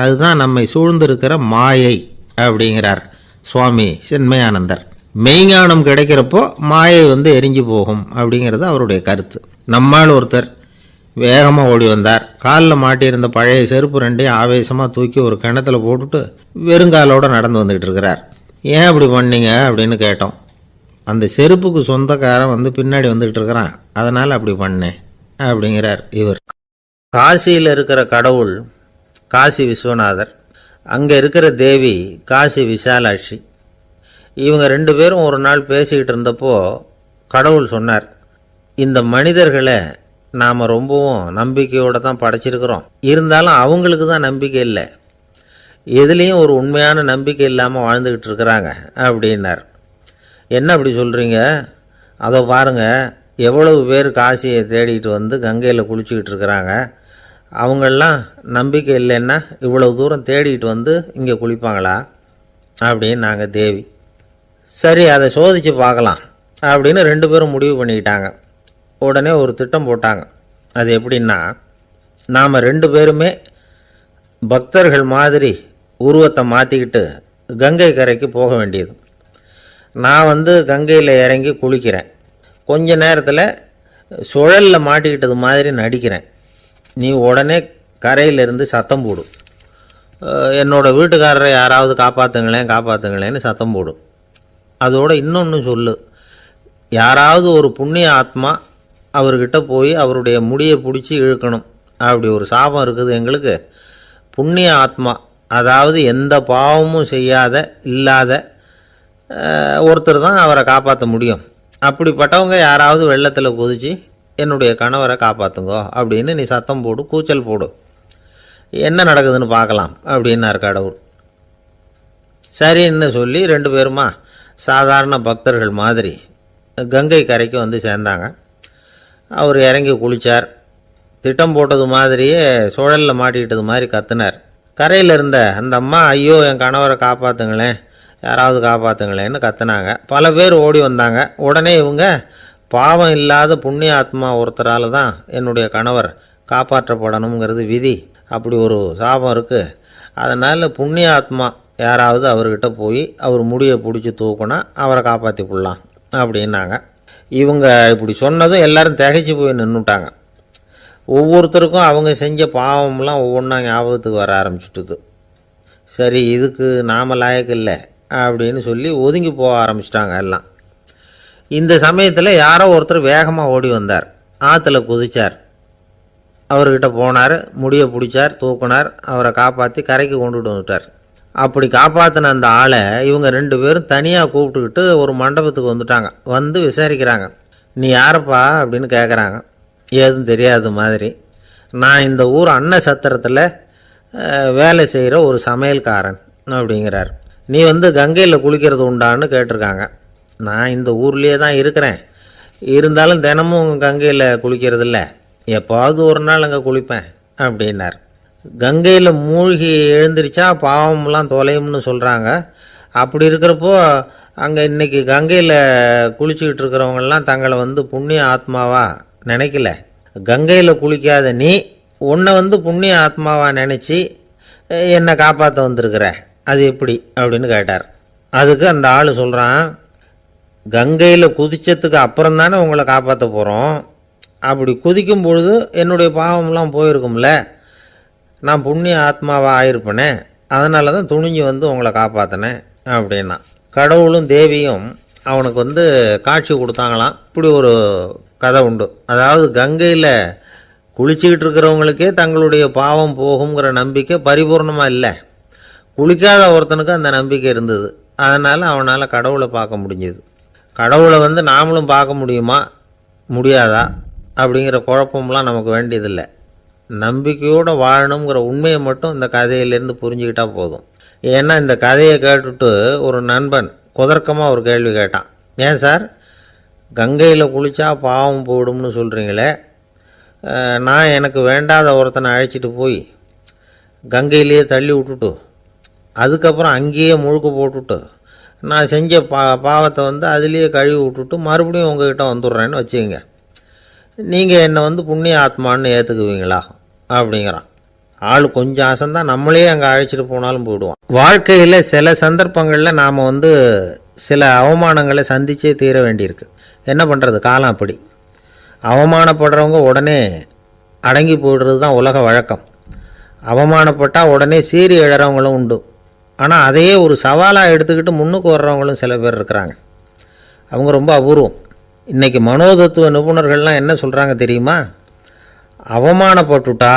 அதுதான் நம்மை சூழ்ந்திருக்கிற மாயை அப்படிங்கிறார் சுவாமி சின்மயானந்தர். மெய்ஞானம் கிடைக்கிறப்போ மாயை வந்து எரிஞ்சு போகும் அப்படிங்கிறது அவருடைய கருத்து. நம்மால் ஒருத்தர் வேகமாக ஓடி வந்தார். காலில் மாட்டியிருந்த பழைய செருப்பு ரெண்டையும் ஆவேசமாக தூக்கி ஒரு கிணத்துல போட்டுட்டு வெறுங்காலோடு நடந்து வந்துக்கிட்டு இருக்கிறார். ஏன் அப்படி பண்ணீங்க அப்படின்னு கேட்டோம். அந்த செருப்புக்கு சொந்தக்காரன் வந்து பின்னாடி வந்துக்கிட்டு இருக்கிறான், அதனால் அப்படி பண்ணேன் அப்படிங்கிறார் இவர். காசியில் இருக்கிற கடவுள் காசி விஸ்வநாதர், அங்கே இருக்கிற தேவி காசி விசாலாட்சி. இவங்க 2 பேரும் ஒரு நாள் பேசிக்கிட்டு இருந்தப்போ கடவுள் சொன்னார், இந்த மனிதர்களை நாம் ரொம்பவும் நம்பிக்கையோடு தான் படைச்சிருக்கிறோம். இருந்தாலும் அவங்களுக்கு தான் நம்பிக்கை இல்லை, எதுலேயும் ஒரு உண்மையான நம்பிக்கை இல்லாமல் வாழ்ந்துக்கிட்டு இருக்கிறாங்க அப்படின்னார். என்ன அப்படி சொல்கிறீங்க? அதை பாருங்கள், எவ்வளவு பேர் காசியை தேடிட்டு வந்து கங்கையில் குளிச்சுக்கிட்டு இருக்கிறாங்க. அவங்களெலாம் நம்பிக்கை இல்லைன்னா இவ்வளவு தூரம் தேடிட்டு வந்து இங்கே குளிப்பாங்களா அப்படின்னு நாங்கள் தேவி. சரி, அதை சோதித்து பார்க்கலாம் அப்படின்னு 2 பேரும் முடிவு பண்ணிக்கிட்டாங்க. உடனே ஒரு திட்டம் போட்டாங்க. அது எப்படின்னா, நாம் 2 பேருமே பக்தர்கள் மாதிரி உருவத்தை மாற்றிக்கிட்டு கங்கை கரைக்கு போக வேண்டியது. நான் வந்து கங்கையில் இறங்கி குளிக்கிறேன். கொஞ்ச நேரத்தில் சுழலில் மாட்டிக்கிட்டது மாதிரி நடிக்கிறேன். நீ உடனே கரையிலிருந்து சத்தம் போடும், என்னோடய வீட்டுக்காரரை யாராவது காப்பாற்றுங்களேன்னு சத்தம் போடும். அதோடு இன்னொன்று சொல்லு, யாராவது ஒரு புண்ணிய ஆத்மா அவர்கிட்ட போய் அவருடைய முடியை பிடிச்சி இழுக்கணும். அப்படி ஒரு சாபம் இருக்குது எங்களுக்கு. புண்ணிய ஆத்மா, அதாவது எந்த பாவமும் செய்யாத இல்லாத ஒருத்தர் தான் அவரை காப்பாற்ற முடியும். அப்படிப்பட்டவங்க யாராவது வெள்ளத்தில் குதித்து என்னுடைய கணவரை காப்பாற்றுங்கோ அப்படின்னு நீ சத்தம் போடு, கூச்சல் போடு, என்ன நடக்குதுன்னு பார்க்கலாம் அப்படின்னார் கடவுள். சரின்னு சொல்லி 2 பேருமா சாதாரண பக்தர்கள் மாதிரி கங்கை கரைக்கு வந்து சேர்ந்தாங்க. அவர் இறங்கி குளித்தார். திட்டம் போட்டது மாதிரியே சுழலில் மாட்டிக்கிட்டது மாதிரி கத்துனார். கரையில் இருந்த அந்த அம்மா, ஐயோ என் கணவரை காப்பாற்றுங்களேன், யாராவது காப்பாற்றுங்களேன்னு கத்துனாங்க. பல பேர் ஓடி வந்தாங்க. உடனே இவங்க, பாவம் இல்லாத புண்ணிய ஆத்மா ஒருத்தரால் தான் என்னுடைய கணவர் காப்பாற்றப்படணுங்கிறது விதி, அப்படி ஒரு சாபம் இருக்குது, அதனால் புண்ணிய ஆத்மா யாராவது அவர்கிட்ட போய் அவர் முடியை பிடிச்சி தூக்குனா அவரை காப்பாற்றி போடலாம் அப்படின்னாங்க. இவங்க இப்படி சொன்னதும் எல்லாரும் திகைச்சு போய் நின்றுட்டாங்க. ஒவ்வொருத்தருக்கும் அவங்க செஞ்ச பாவம்லாம் ஒவ்வொன்றா ஞாபகத்துக்கு வர ஆரம்பிச்சுட்டுது. சரி, இதுக்கு நாம் லாயக்கு இல்லை அப்படின்னு சொல்லி ஒதுங்கி போக ஆரம்பிச்சிட்டாங்க எல்லாம். இந்த சமயத்தில் யாரோ ஒருத்தர் வேகமாக ஓடி வந்தார். ஆற்றுல குதிச்சார். அவர்கிட்ட போனார், முடியை பிடிச்சார், தூக்குனார், அவரை காப்பாற்றி கரைக்கு கொண்டுட்டு வந்துட்டார். அப்படி காப்பாற்றின அந்த ஆளை இவங்க 2 பேரும் தனியாக கூப்பிட்டுக்கிட்டு ஒரு மண்டபத்துக்கு வந்துட்டாங்க. வந்து விசாரிக்கிறாங்க. நீ யாரப்பா அப்படின்னு கேட்குறாங்க. ஏதும் தெரியாத மாதிரி. நான் இந்த ஊர் அன்ன சத்திரத்தில் வேலை செய்கிற ஒரு சமையல்காரன் அப்படிங்கிறார். நீ வந்து கங்கையில் குளிக்கிறது உண்டான்னு கேட்டிருக்காங்க. நான் இந்த ஊர்லேயே தான் இருக்கிறேன், இருந்தாலும் தினமும் கங்கையில் குளிக்கிறதில்ல, எப்போவாவது ஒரு நாள் அங்கே குளிப்பேன் அப்படின்னார். கங்கையில் மூழ்கி எழுந்திரிச்சா பாவம்லாம் தொலையும்னு சொல்கிறாங்க. அப்படி இருக்கிறப்போ அங்கே இன்றைக்கி கங்கையில் குளிச்சுக்கிட்டு இருக்கிறவங்கெல்லாம் தங்களை வந்து புண்ணிய ஆத்மாவா நினைக்கல. கங்கையில் குளிக்காத நீ உன்னை வந்து புண்ணிய ஆத்மாவா நினச்சி என்னை காப்பாற்ற வந்திருக்கிற, அது எப்படி அப்படின்னு கேட்டார். அதுக்கு அந்த ஆள் சொல்கிறான், கங்கையில் குதிச்சதுக்கு அப்புறம் தானே உங்களை காப்பாற்ற போகிறோம். அப்படி குதிக்கும் பொழுது என்னுடைய பாவம்லாம் போயிருக்கும்ல, நான் புண்ணிய ஆத்மாவாக ஆயிருப்பேனே, அதனால தான் துணிஞ்சு வந்து உங்களை காப்பாற்றினேன் அப்படின்னா. கடவுளும் தேவியும் அவனுக்கு வந்து காட்சி கொடுத்தாங்களாம். இப்படி ஒரு கதை உண்டு. அதாவது கங்கையில் குளிச்சுக்கிட்டு இருக்கிறவங்களுக்கே தங்களுடைய பாவம் போகுங்கிற நம்பிக்கை பரிபூர்ணமாக இல்லை. குளிக்காத ஒருத்தனுக்கு அந்த நம்பிக்கை இருந்தது. அதனால் அவனால் கடவுளை பார்க்க முடிஞ்சது. கடவுளை வந்து நாமளும் பார்க்க முடியுமா முடியாதா அப்படிங்கிற குழப்பம்லாம் நமக்கு வேண்டியதில்லை. நம்பிக்கையோடு வாழணுங்கிற உண்மையை மட்டும் இந்த கதையிலேருந்து புரிஞ்சுக்கிட்டால் போதும். ஏன்னா இந்த கதையை கேட்டுட்டு ஒரு நண்பன் குதர்க்கமாக ஒரு கேள்வி கேட்டான். ஏன் சார், கங்கையில் குளித்தா பாவம் போயிடும்னு சொல்கிறீங்களே, நான் எனக்கு வேண்டாத ஒருத்தனை அழைச்சிட்டு போய் கங்கையிலேயே தள்ளி விட்டுட்டு அதுக்கப்புறம் அங்கேயே முழுக்க போட்டுட்டு நான் செஞ்ச பாவத்தை வந்து அதுலேயே கழுவி விட்டுட்டு மறுபடியும் உங்ககிட்ட வந்துடுறேன்னு வச்சுக்கோங்க, நீங்கள் என்னை வந்து புண்ணிய ஆத்மான்னு ஏற்றுக்குவீங்களா அப்படிங்கிறான். ஆள் கொஞ்சம் ஆசைந்தான், நம்மளே அங்கே அழைச்சிட்டு போனாலும் போயிடுவான். வாழ்க்கையில் சில சந்தர்ப்பங்களில் நாம் வந்து சில அவமானங்களை சந்திச்சே தீர வேண்டியிருக்கு. என்ன பண்ணுறது, காலம் அப்படி. அவமானப்படுறவங்க உடனே அடங்கி போயிடுறது தான் உலக வழக்கம். அவமானப்பட்டால் உடனே சீறி எழறவங்களும் உண்டு. ஆனால் அதையே ஒரு சவாலாக எடுத்துக்கிட்டு முன்னுக்கு வர்றவங்களும் சில பேர் இருக்கிறாங்க. அவங்க ரொம்ப அபூர்வம். இன்றைக்கி மனோதத்துவ நிபுணர்கள்லாம் என்ன சொல்கிறாங்க தெரியுமா? அவமானப்பட்டுட்டா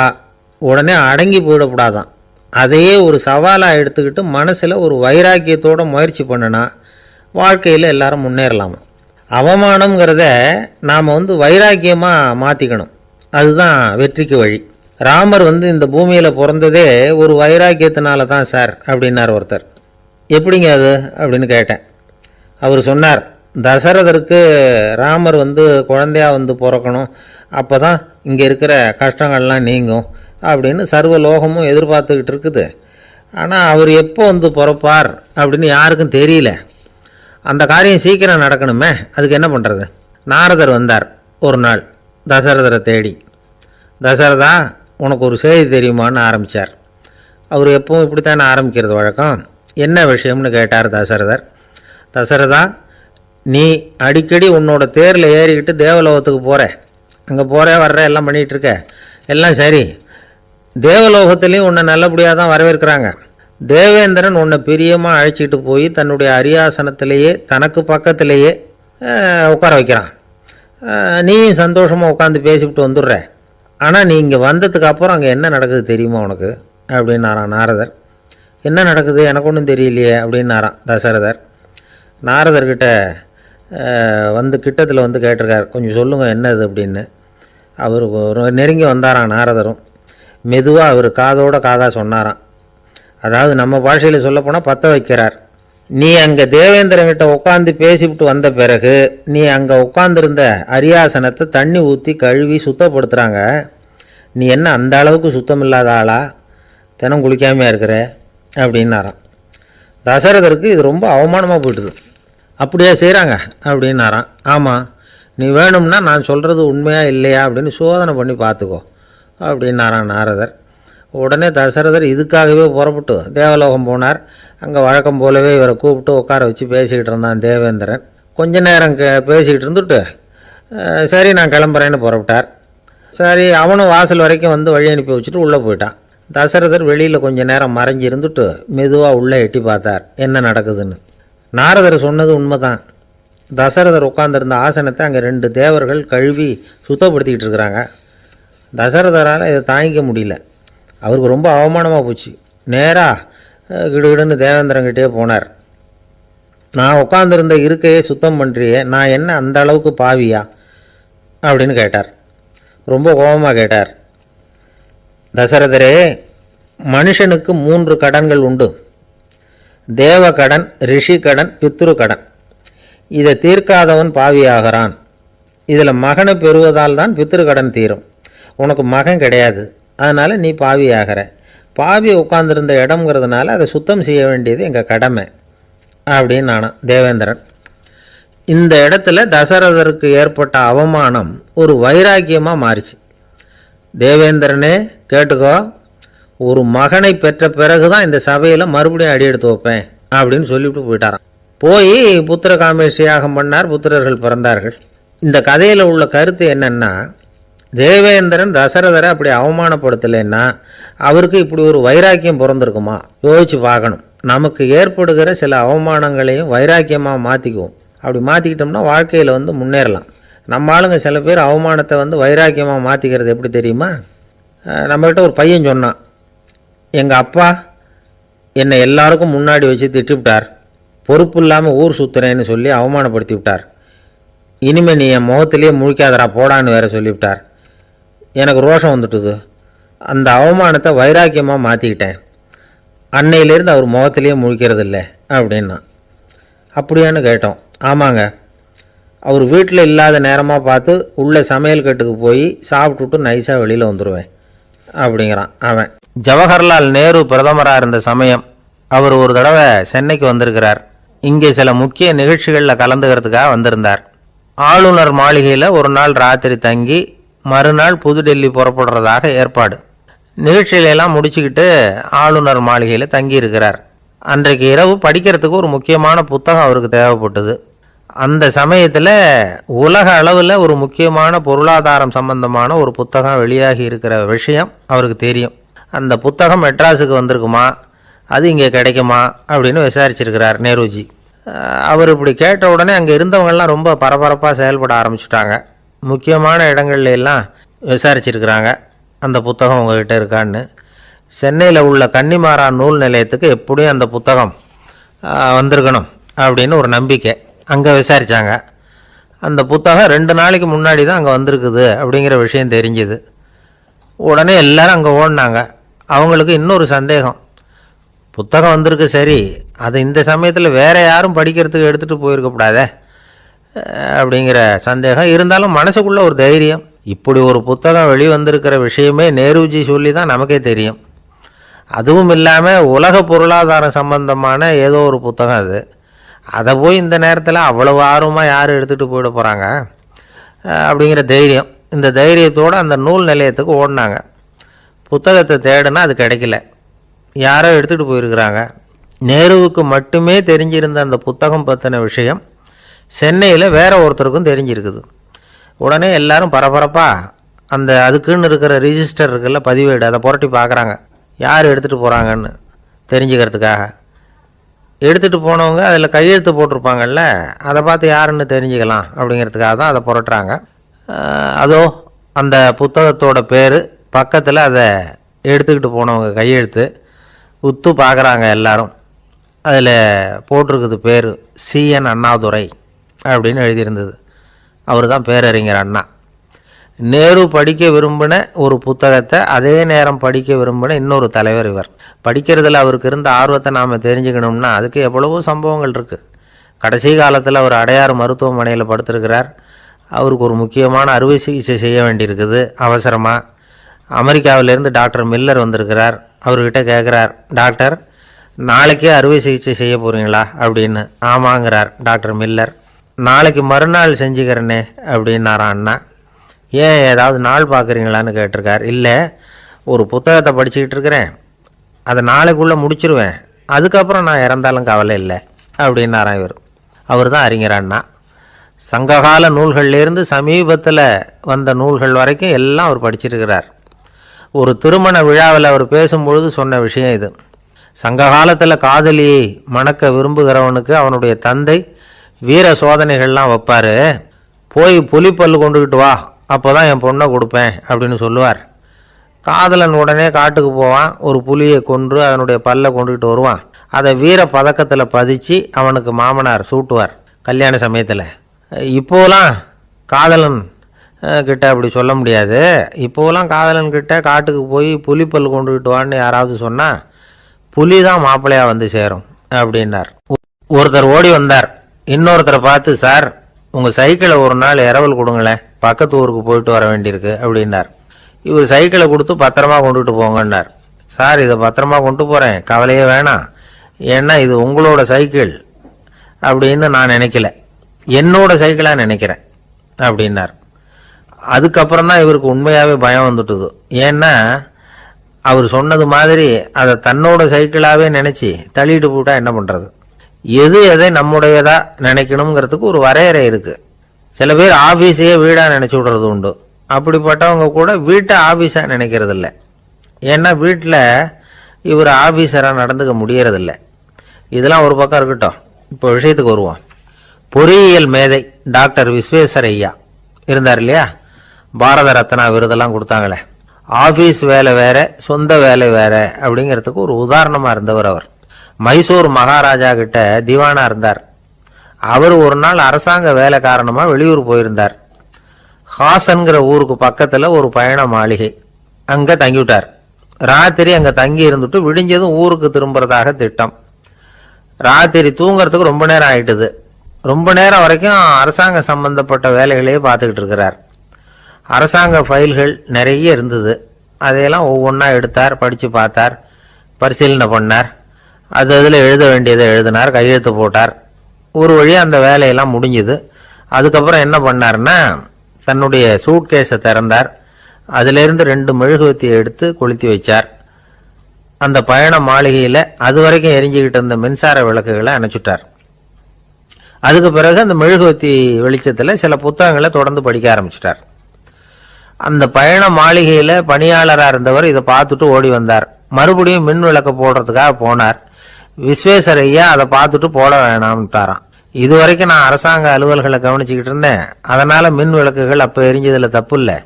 உடனே அடங்கி போயிடக்கூடாதான், அதையே ஒரு சவாலாக எடுத்துக்கிட்டு மனசில் ஒரு வைராக்கியத்தோடு முயற்சி பண்ணினா வாழ்க்கையில் எல்லாரும் முன்னேறலாமா. அவமானங்கிறத நாம் வந்து வைராக்கியமாக மாற்றிக்கணும், அதுதான் வெற்றிக்கு வழி. ராமர் வந்து இந்த பூமியில் பிறந்ததே ஒரு வைராக்கியத்தினால தான் சார் அப்படின்னார் ஒருத்தர். எப்படிங்க அது அப்படின்னு கேட்டேன். அவர் சொன்னார், தசரதருக்கு ராமர் வந்து குழந்தையாக வந்து பிறக்கணும், அப்போ தான் இங்கே இருக்கிற கஷ்டங்கள்லாம் நீங்கும் அப்படின்னு சர்வ லோகமும் எதிர்பார்த்துக்கிட்டு இருக்குது. ஆனால் அவர் எப்போ வந்து பிறப்பார் அப்படின்னு யாருக்கும் தெரியல. அந்த காரியம் சீக்கிரம் நடக்கணுமே, அதுக்கு என்ன பண்ணுறது? நாரதர் வந்தார் ஒரு நாள் தசரதரை தேடி. தசரதா, உனக்கு ஒரு செய்தி தெரியுமான்னு ஆரம்பித்தார். அவர் எப்பவும் இப்படித்தானே ஆரம்பிக்கிறது வழக்கம். என்ன விஷயம்னு கேட்டார் தசரதர். தசரதா, நீ அடிக்கடி உன்னோட தேரில் ஏறிக்கிட்டு தேவலோகத்துக்கு போகிற, அங்கே போகிற வர்ற எல்லாம் பண்ணிகிட்ருக்க, எல்லாம் சரி. தேவலோகத்துலேயும் உன்னை நல்லபடியாக தான் வரவேற்கிறாங்க. தேவேந்திரன் உன்னை பிரியமாக அழைச்சிட்டு போய் தன்னுடைய அரியாசனத்திலேயே தனக்கு பக்கத்திலேயே உட்கார வைக்கிறான். நீயும் சந்தோஷமாக உட்காந்து பேசிவிட்டு வந்துடுற. ஆனால் நீ இங்கே வந்ததுக்கு அப்புறம் அங்கே என்ன நடக்குது தெரியுமா உனக்கு அப்படின்னாரான் நாரதர். என்ன நடக்குது எனக்கு ஒன்றும் தெரியலையே அப்படின்னாரான் தசரதர். நாரதர்கிட்ட வந்து கிட்டத்தில் வந்து கேட்டிருக்கார், கொஞ்சம் சொல்லுங்கள் என்னது அப்படின்னு. அவர் நெருங்கி வந்தாரான் நாரதரும். மெதுவாக அவர் காதோட காதாக சொன்னாராம். அதாவது நம்ம பாஷையில் சொல்லப்போனால் பற்ற வைக்கிறார். நீ அங்கே தேவேந்திரங்கிட்ட உட்காந்து பேசிவிட்டு வந்த பிறகு நீ அங்கே உட்காந்துருந்த அரியாசனத்தை தண்ணி ஊற்றி கழுவி சுத்தப்படுத்துகிறாங்க. நீ என்ன அந்த அளவுக்கு சுத்தம் இல்லாத ஆளா, தினம் குளிக்காமையாக இருக்கிற அப்படின்னாராம். தசரதருக்கு இது ரொம்ப அவமானமாக போயிட்டுது. அப்படியே செய்கிறாங்க அப்படின்னாராம். ஆமாம், நீ வேணும்னா நான் சொல்கிறது உண்மையா இல்லையா அப்படின்னு சோதனை பண்ணி பார்த்துக்கோ அப்படின்னாரான் நாரதர். உடனே தசரதர் இதுக்காகவே புறப்பட்டு தேவலோகம் போனார். அங்கே வழக்கம் போலவே இவரை கூப்பிட்டு உட்கார வச்சு பேசிக்கிட்டு இருந்தான் தேவேந்திரன். கொஞ்ச நேரம் பேசிக்கிட்டு இருந்துட்டு சரி நான் கிளம்புறேன்னு புறப்பட்டார். சரி, அவனும் வாசல் வரைக்கும் வந்து வழி அனுப்பி வச்சுட்டு உள்ளே போயிட்டான். தசரதர் வெளியில் கொஞ்சம் நேரம் மறைஞ்சி இருந்துட்டு மெதுவாக உள்ளே எட்டி பார்த்தார் என்ன நடக்குதுன்னு. நாரதர் சொன்னது உண்மைதான். தசரதர் உட்காந்துருந்த ஆசனத்தை அங்கே 2 தேவர்கள் கழுவி சுத்தப்படுத்திக்கிட்டு இருக்கிறாங்க. தசரதரால் இதை தாங்கிக்க முடியல. அவருக்கு ரொம்ப அவமானமாக போச்சு. நேராக கிடுகிடுன்னு தேவேந்திரங்கிட்டே போனார். நான் உட்காந்துருந்த இருக்கையே சுத்தம் பண்ணுறியே, நான் என்ன அந்த அளவுக்கு பாவியா அப்படின்னு கேட்டார். ரொம்ப கோபமாக கேட்டார். தசரதரே, மனுஷனுக்கு 3 கடன்கள் உண்டு. தேவ கடன், ரிஷி கடன், பித்ரு கடன். இதை தீர்க்காதவன் பாவியாகிறான். இதில் மகனை பெறுவதால் தான் பித்ரு கடன் தீரும். உனக்கு மகன் கிடையாது, அதனால் நீ பாவியாகிற. பாவி உட்காந்துருந்த இடம்ங்கிறதுனால அதை சுத்தம் செய்ய வேண்டியது எங்கள் கடமை அப்படின்னு நானும் தேவேந்திரன். இந்த இடத்துல தசரதருக்கு ஏற்பட்ட அவமானம் ஒரு வைராக்கியமாக மாறிச்சு. தேவேந்திரனே கேட்டுக்கோ, ஒரு மகனை பெற்ற பிறகு தான் இந்த சபையில் மறுபடியும் அடி எடுத்து வைப்பேன் அப்படின்னு சொல்லிவிட்டு போயிட்டாராம். போய் புத்திர காமேஷ் யாகம் பண்ணார். புத்திரர்கள் பிறந்தார்கள். இந்த கதையில் உள்ள கருத்து என்னென்னா, தேவேந்திரன் தசரதரை அப்படி அவமானப்படுத்தலைன்னா அவருக்கு இப்படி ஒரு வைராக்கியம் பிறந்திருக்குமா? யோசிச்சு பார்க்கணும். நமக்கு ஏற்படுகிற சில அவமானங்களையும் வைராக்கியமாக மாற்றிக்குவோம். அப்படி மாற்றிக்கிட்டோம்னா வாழ்க்கையில் முன்னேறலாம். நம்ம ஆளுங்க சில பேர் அவமானத்தை வைராக்கியமாக மாற்றிக்கிறது எப்படி தெரியுமா? நம்மகிட்ட ஒரு பையன் சொன்னான், எங்கள் அப்பா என்னை எல்லாருக்கும் முன்னாடி வச்சு திட்டிவிட்டார், பொறுப்பு இல்லாமல் ஊர் சுற்றுறேன்னு சொல்லி அவமானப்படுத்தி விட்டார். இனிமேல் நீ என் முகத்திலேயே முழிக்காதரா போடான்னு வேற சொல்லிவிட்டார். எனக்கு ரோஷம் வந்துட்டுது. அந்த அவமானத்தை வைராக்கியமாக மாற்றிக்கிட்டேன். அன்னையிலேருந்து அவர் முகத்திலேயே முழிக்கிறது இல்லை அப்படின்னா. அப்படியான்னு கேட்டோம். ஆமாங்க, அவர் வீட்டில் இல்லாத நேரமாக பார்த்து உள்ள சமையல் கட்டுக்கு போய் சாப்பிட்டுட்டு நைஸாக வெளியில் வந்துடுவேன் அப்படிங்கிறான் அவன். ஜவஹர்லால் நேரு பிரதமராக இருந்த சமயம் அவர் ஒரு தடவை சென்னைக்கு வந்திருக்கிறார். இங்கே சில முக்கிய நிகழ்ச்சிகளில் கலந்துக்கிறதுக்காக வந்திருந்தார். ஆளுநர் மாளிகையில் ஒரு நாள் ராத்திரி தங்கி மறுநாள் புதுடெல்லி புறப்படுறதாக ஏற்பாடு. நிகழ்ச்சியிலெல்லாம் முடிச்சுக்கிட்டு ஆளுநர் மாளிகையில் தங்கி இருக்கிறார். அன்றைக்கு இரவு படிக்கிறதுக்கு ஒரு முக்கியமான புத்தகம் அவருக்கு தேவைப்பட்டது. அந்த சமயத்தில் உலக அளவில் ஒரு முக்கியமான பொருளாதாரம் சம்பந்தமான ஒரு புத்தகம் வெளியாகி இருக்கிற விஷயம் அவருக்கு தெரியும். அந்த புத்தகம் மெட்ராஸுக்கு வந்திருக்குமா, அது இங்கே கிடைக்குமா அப்படின்னு விசாரிச்சிருக்கிறார் நேருஜி. அவர் இப்படி கேட்ட உடனே அங்கே இருந்தவங்கெல்லாம் ரொம்ப பரபரப்பாக செயல்பட ஆரம்பிச்சுட்டாங்க. முக்கியமான இடங்கள்ல எல்லாம் விசாரிச்சிருக்கிறாங்க அந்த புத்தகம் உங்ககிட்ட இருக்கான்னு. சென்னையில் உள்ள கன்னிமாரா நூல் நிலையத்துக்கு எப்படியும் அந்த புத்தகம் வந்திருக்கணும் அப்படின்னு ஒரு நம்பிக்கை. அங்கே விசாரித்தாங்க. அந்த புத்தகம் 2 நாளைக்கு முன்னாடி தான் அங்கே வந்திருக்குது அப்படிங்கிற விஷயம் தெரிஞ்சுது. உடனே எல்லோரும் அங்கே ஓடினாங்க. அவங்களுக்கு இன்னொரு சந்தேகம், புத்தகம் வந்திருக்கு சரி, அது இந்த சமயத்தில் வேறு யாரும் படிக்கிறதுக்கு எடுத்துகிட்டு போயிருக்கக்கூடாதே அப்படிங்கிற சந்தேகம் இருந்தாலும் மனசுக்குள்ளே ஒரு தைரியம். இப்படி ஒரு புத்தகம் வெளிவந்திருக்கிற விஷயமே நேருஜி சொல்லி தான் நமக்கே தெரியும். அதுவும் இல்லாமல் உலக பொருளாதாரம் சம்பந்தமான ஏதோ ஒரு புத்தகம் அது. அதை போய் இந்த நேரத்தில் அவ்வளவு ஆர்வமாக யார் எடுத்துகிட்டு போயிட போகிறாங்க அப்படிங்கிற தைரியம். இந்த தைரியத்தோடு அந்த நூல் நிலையத்துக்கு ஓடினாங்க. புத்தகத்தை தேடினா அது கிடைக்கல. யாரோ எடுத்துகிட்டு போயிருக்கிறாங்க. நேருவுக்கு மட்டுமே தெரிஞ்சிருந்த அந்த புத்தகம் பற்றின விஷயம் சென்னையில் வேற ஒருத்தருக்கும் தெரிஞ்சிருக்குது. உடனே எல்லாரும் பரபரப்பாக அதுக்குன்னு இருக்கிற ரிஜிஸ்டர் இருக்குல்ல, பதிவேடு, அதை புரட்டி பார்க்குறாங்க யார் எடுத்துகிட்டு போகிறாங்கன்னு தெரிஞ்சுக்கிறதுக்காக. எடுத்துகிட்டு போனவங்க அதில் கையெழுத்து போட்டிருப்பாங்கல்ல, அதை பார்த்து யாருன்னு தெரிஞ்சுக்கலாம் அப்படிங்கிறதுக்காக தான் அதை புரட்டுறாங்க. அதோ அந்த புத்தகத்தோட பேர் பக்கத்தில் அதை எடுத்துக்கிட்டு போனவங்க கையெழுத்து உத்து பார்க்குறாங்க எல்லாரும். அதில் போட்டிருக்குது பேர் CN அண்ணாதுரை அப்படின்னு எழுதியிருந்தது. அவர் தான் பேரறிஞர் அண்ணா. நேரு படிக்க விரும்பின ஒரு புத்தகத்தை அதே நேரம் படிக்க விரும்பின இன்னொரு தலைவர் இவர். படிக்கிறதுல அவருக்கு இருந்த ஆர்வத்தை நாம் தெரிஞ்சுக்கணும்னா அதுக்கு எவ்வளவோ சம்பவங்கள் இருக்குது. கடைசி காலத்தில் அவர் அடையாறு மருத்துவமனையில் படுத்திருக்கிறார். அவருக்கு ஒரு முக்கியமான அறுவை சிகிச்சை செய்ய வேண்டியிருக்குது அவசரமாக. அமெரிக்காவிலேருந்து டாக்டர் மில்லர் வந்திருக்கிறார். அவர்கிட்ட கேட்குறார், டாக்டர் நாளைக்கே அறுவை சிகிச்சை செய்ய போகிறீங்களா அப்படின்னு. ஆமாங்கிறார் டாக்டர் மில்லர். நாளைக்கு மறுநாள் செஞ்சுக்கிறேனே அப்படின்னாரான் அண்ணா. ஏன் ஏதாவது நாள் பார்க்குறீங்களான்னு கேட்டிருக்கார். இல்லை, ஒரு புத்தகத்தை படிச்சுக்கிட்டு இருக்கிறேன், அதை நாளைக்குள்ளே முடிச்சிருவேன், அதுக்கப்புறம் நான் இறந்தாலும் கவலை இல்லை அப்படின்னாரான் இவர். அவர் தான் அறிஞர் அண்ணா. சங்ககால நூல்கள்லேருந்து சமீபத்தில் வந்த நூல்கள் வரைக்கும் எல்லாம் அவர் படிச்சிருக்கிறார். ஒரு திருமண விழாவில் அவர் பேசும்பொழுது சொன்ன விஷயம் இது. சங்க காலத்தில் காதலியை மணக்க விரும்புகிறவனுக்கு அவனுடைய தந்தை வீர சோதனைகள்லாம் வைப்பார். போய் புலிப்பல் கொண்டுக்கிட்டு வா, அப்போ தான் என் பொண்ணை கொடுப்பேன் அப்படின்னு சொல்லுவார். காதலன் உடனே காட்டுக்கு போவான், ஒரு புலியை கொன்று அதனுடைய பல்லை கொண்டுக்கிட்டு வருவான். அதை வீர பதக்கத்தில் பதிச்சு அவனுக்கு மாமனார் சூட்டுவார் கல்யாண சமயத்தில். இப்போலாம் காதலன் கிட்ட அப்படி சொல்ல முடியாது. இப்போலாம் காதலன் கிட்ட காட்டுக்கு போய் புலிப்பல் கொண்டுக்கிட்டு வான்னு யாராவது சொன்னால் புலி தான் மாப்பிள்ளையாக வந்து சேரும் அப்படின்னார். ஒருத்தர் ஓடி வந்தார், இன்னொருத்தரை பார்த்து, சார் உங்கள் சைக்கிளை ஒரு நாள் இரவல் கொடுங்களேன், பக்கத்து ஊருக்கு போயிட்டு வர வேண்டியிருக்கு அப்படின்னார். இவர் சைக்கிளை கொடுத்து பத்திரமா கொண்டுகிட்டு போங்கன்னார். சார் இதை பத்திரமா கொண்டு போகிறேன், கவலையே வேணாம், ஏன்னா இது உங்களோட சைக்கிள் அப்படின்னு நான் நினைக்கல, என்னோட சைக்கிளாக நினைக்கிறேன் அப்படின்னார். அதுக்கப்புறம் தான் இவருக்கு உண்மையாகவே பயம் வந்துட்டுது. ஏன்னா அவர் சொன்னது மாதிரி அதை தன்னோட சைக்கிளாகவே நினச்சி தள்ளிட்டு போட்டா என்ன பண்ணுறது? எது எதை நம்முடையதாக நினைக்கணுங்கிறதுக்கு ஒரு வரையறை இருக்குது. சில பேர் ஆஃபீஸையே வீடாக நினச்சி விடுறது உண்டு. அப்படிப்பட்டவங்க கூட வீட்டை ஆஃபீஸாக நினைக்கிறது இல்லை. ஏன்னா வீட்டில் இவர் ஆஃபீஸராக நடந்துக்க முடியறதில்லை. இதெல்லாம் ஒரு பக்கம் இருக்கட்டும், இப்போ விஷயத்துக்கு வருவோம். பொறியியல் மேதை டாக்டர் விஸ்வேஸ்வரய்யா இருந்தார் இல்லையா, பாரத ரத்னா விருதெல்லாம் கொடுத்தாங்களே. ஆஃபீஸ் வேலை வேற, சொந்த வேலை வேற அப்படிங்கிறதுக்கு ஒரு உதாரணமாக இருந்தவர் அவர். மைசூர் மகாராஜா கிட்ட திவானா இருந்தார். அவர் ஒரு நாள் அரசாங்க வேலை காரணமாக வெளியூர் போயிருந்தார். ஹாசன்கிற ஊருக்கு பக்கத்தில் ஒரு பயண மாளிகை, அங்கே தங்கிவிட்டார். ராத்திரி அங்கே தங்கி இருந்துட்டு விடிஞ்சதும் ஊருக்கு திரும்புறதாக திட்டம். ராத்திரி தூங்கிறதுக்கு ரொம்ப நேரம் ஆயிட்டுது. ரொம்ப நேரம் வரைக்கும் அரசாங்க சம்பந்தப்பட்ட வேலைகளையே பார்த்துக்கிட்டு இருக்கிறார். அரசாங்க ஃபைல்கள் நிறைய இருந்தது. அதையெல்லாம் ஒவ்வொன்றா எடுத்தார், படித்து பார்த்தார், பரிசீலனை பண்ணார். அதில் எழுத வேண்டியதை எழுதினார், கையெழுத்து போட்டார். ஒரு வழியாக அந்த வேலையெல்லாம் முடிஞ்சுது. அதுக்கப்புறம் என்ன பண்ணார்னா, தன்னுடைய சூட்கேஸை திறந்தார். அதிலிருந்து 2 மெழுகுவத்தியை எடுத்து கொளுத்தி வச்சார். அந்த பயண மாளிகையில் அது வரைக்கும் எரிஞ்சுக்கிட்டு இருந்த மின்சார விளக்குகளை அணைச்சுட்டார். அதுக்கு பிறகு அந்த மெழுகுவத்தி வெளிச்சத்தில் சில புத்தகங்களை தொடர்ந்து படிக்க ஆரம்பிச்சிட்டார். அந்த பயண மாளிகையில் பணியாளராக இருந்தவர் இதை பார்த்துட்டு ஓடி வந்தார். மறுபடியும் மின் விளக்க போடுறதுக்காக போனார். விஸ்வேஸ்வரய்யா அதை பார்த்துட்டு போட வேணாம்ட்டாராம். இது வரைக்கும் நான் அரசாங்க அலுவல்களை கவனிச்சுக்கிட்டு இருந்தேன், அதனால் மின் விளக்குகள் அப்போ எரிஞ்சதில் தப்பு இல்லை.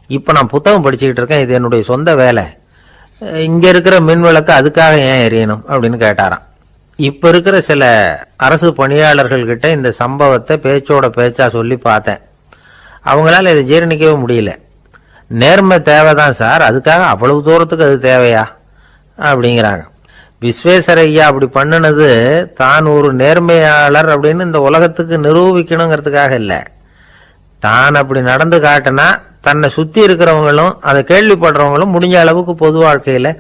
இப்போ நான் புத்தகம் படிச்சுக்கிட்டு இருக்கேன், இது என்னுடைய சொந்த வேலை. இங்கே இருக்கிற மின் விளக்கு அதுக்காக ஏன் எரியணும் அப்படின்னு கேட்டாராம். இப்போ இருக்கிற சில அரசு பணியாளர்கள்கிட்ட இந்த சம்பவத்தை பேச்சோட பேச்சா சொல்லி பார்த்தேன். அவங்களால இதை ஜீரணிக்கவே முடியல. நேர்மை தேவைதான் சார், அதுக்காக அவ்வளவு தூரத்துக்கு அது தேவையா அப்படிங்கிறாங்க. விஸ்வேஸ்வரய்யா அப்படி பண்ணினது தான் ஒரு நேர்மையாளர் அப்படின்னு இந்த உலகத்துக்கு நிரூபிக்கணுங்கிறதுக்காக இல்லை. தான் அப்படி நடந்து காட்டினா தன்னை சுற்றி இருக்கிறவங்களும் அதை கேள்விப்படுறவங்களும் முடிஞ்ச அளவுக்கு பொது வாழ்க்கையில்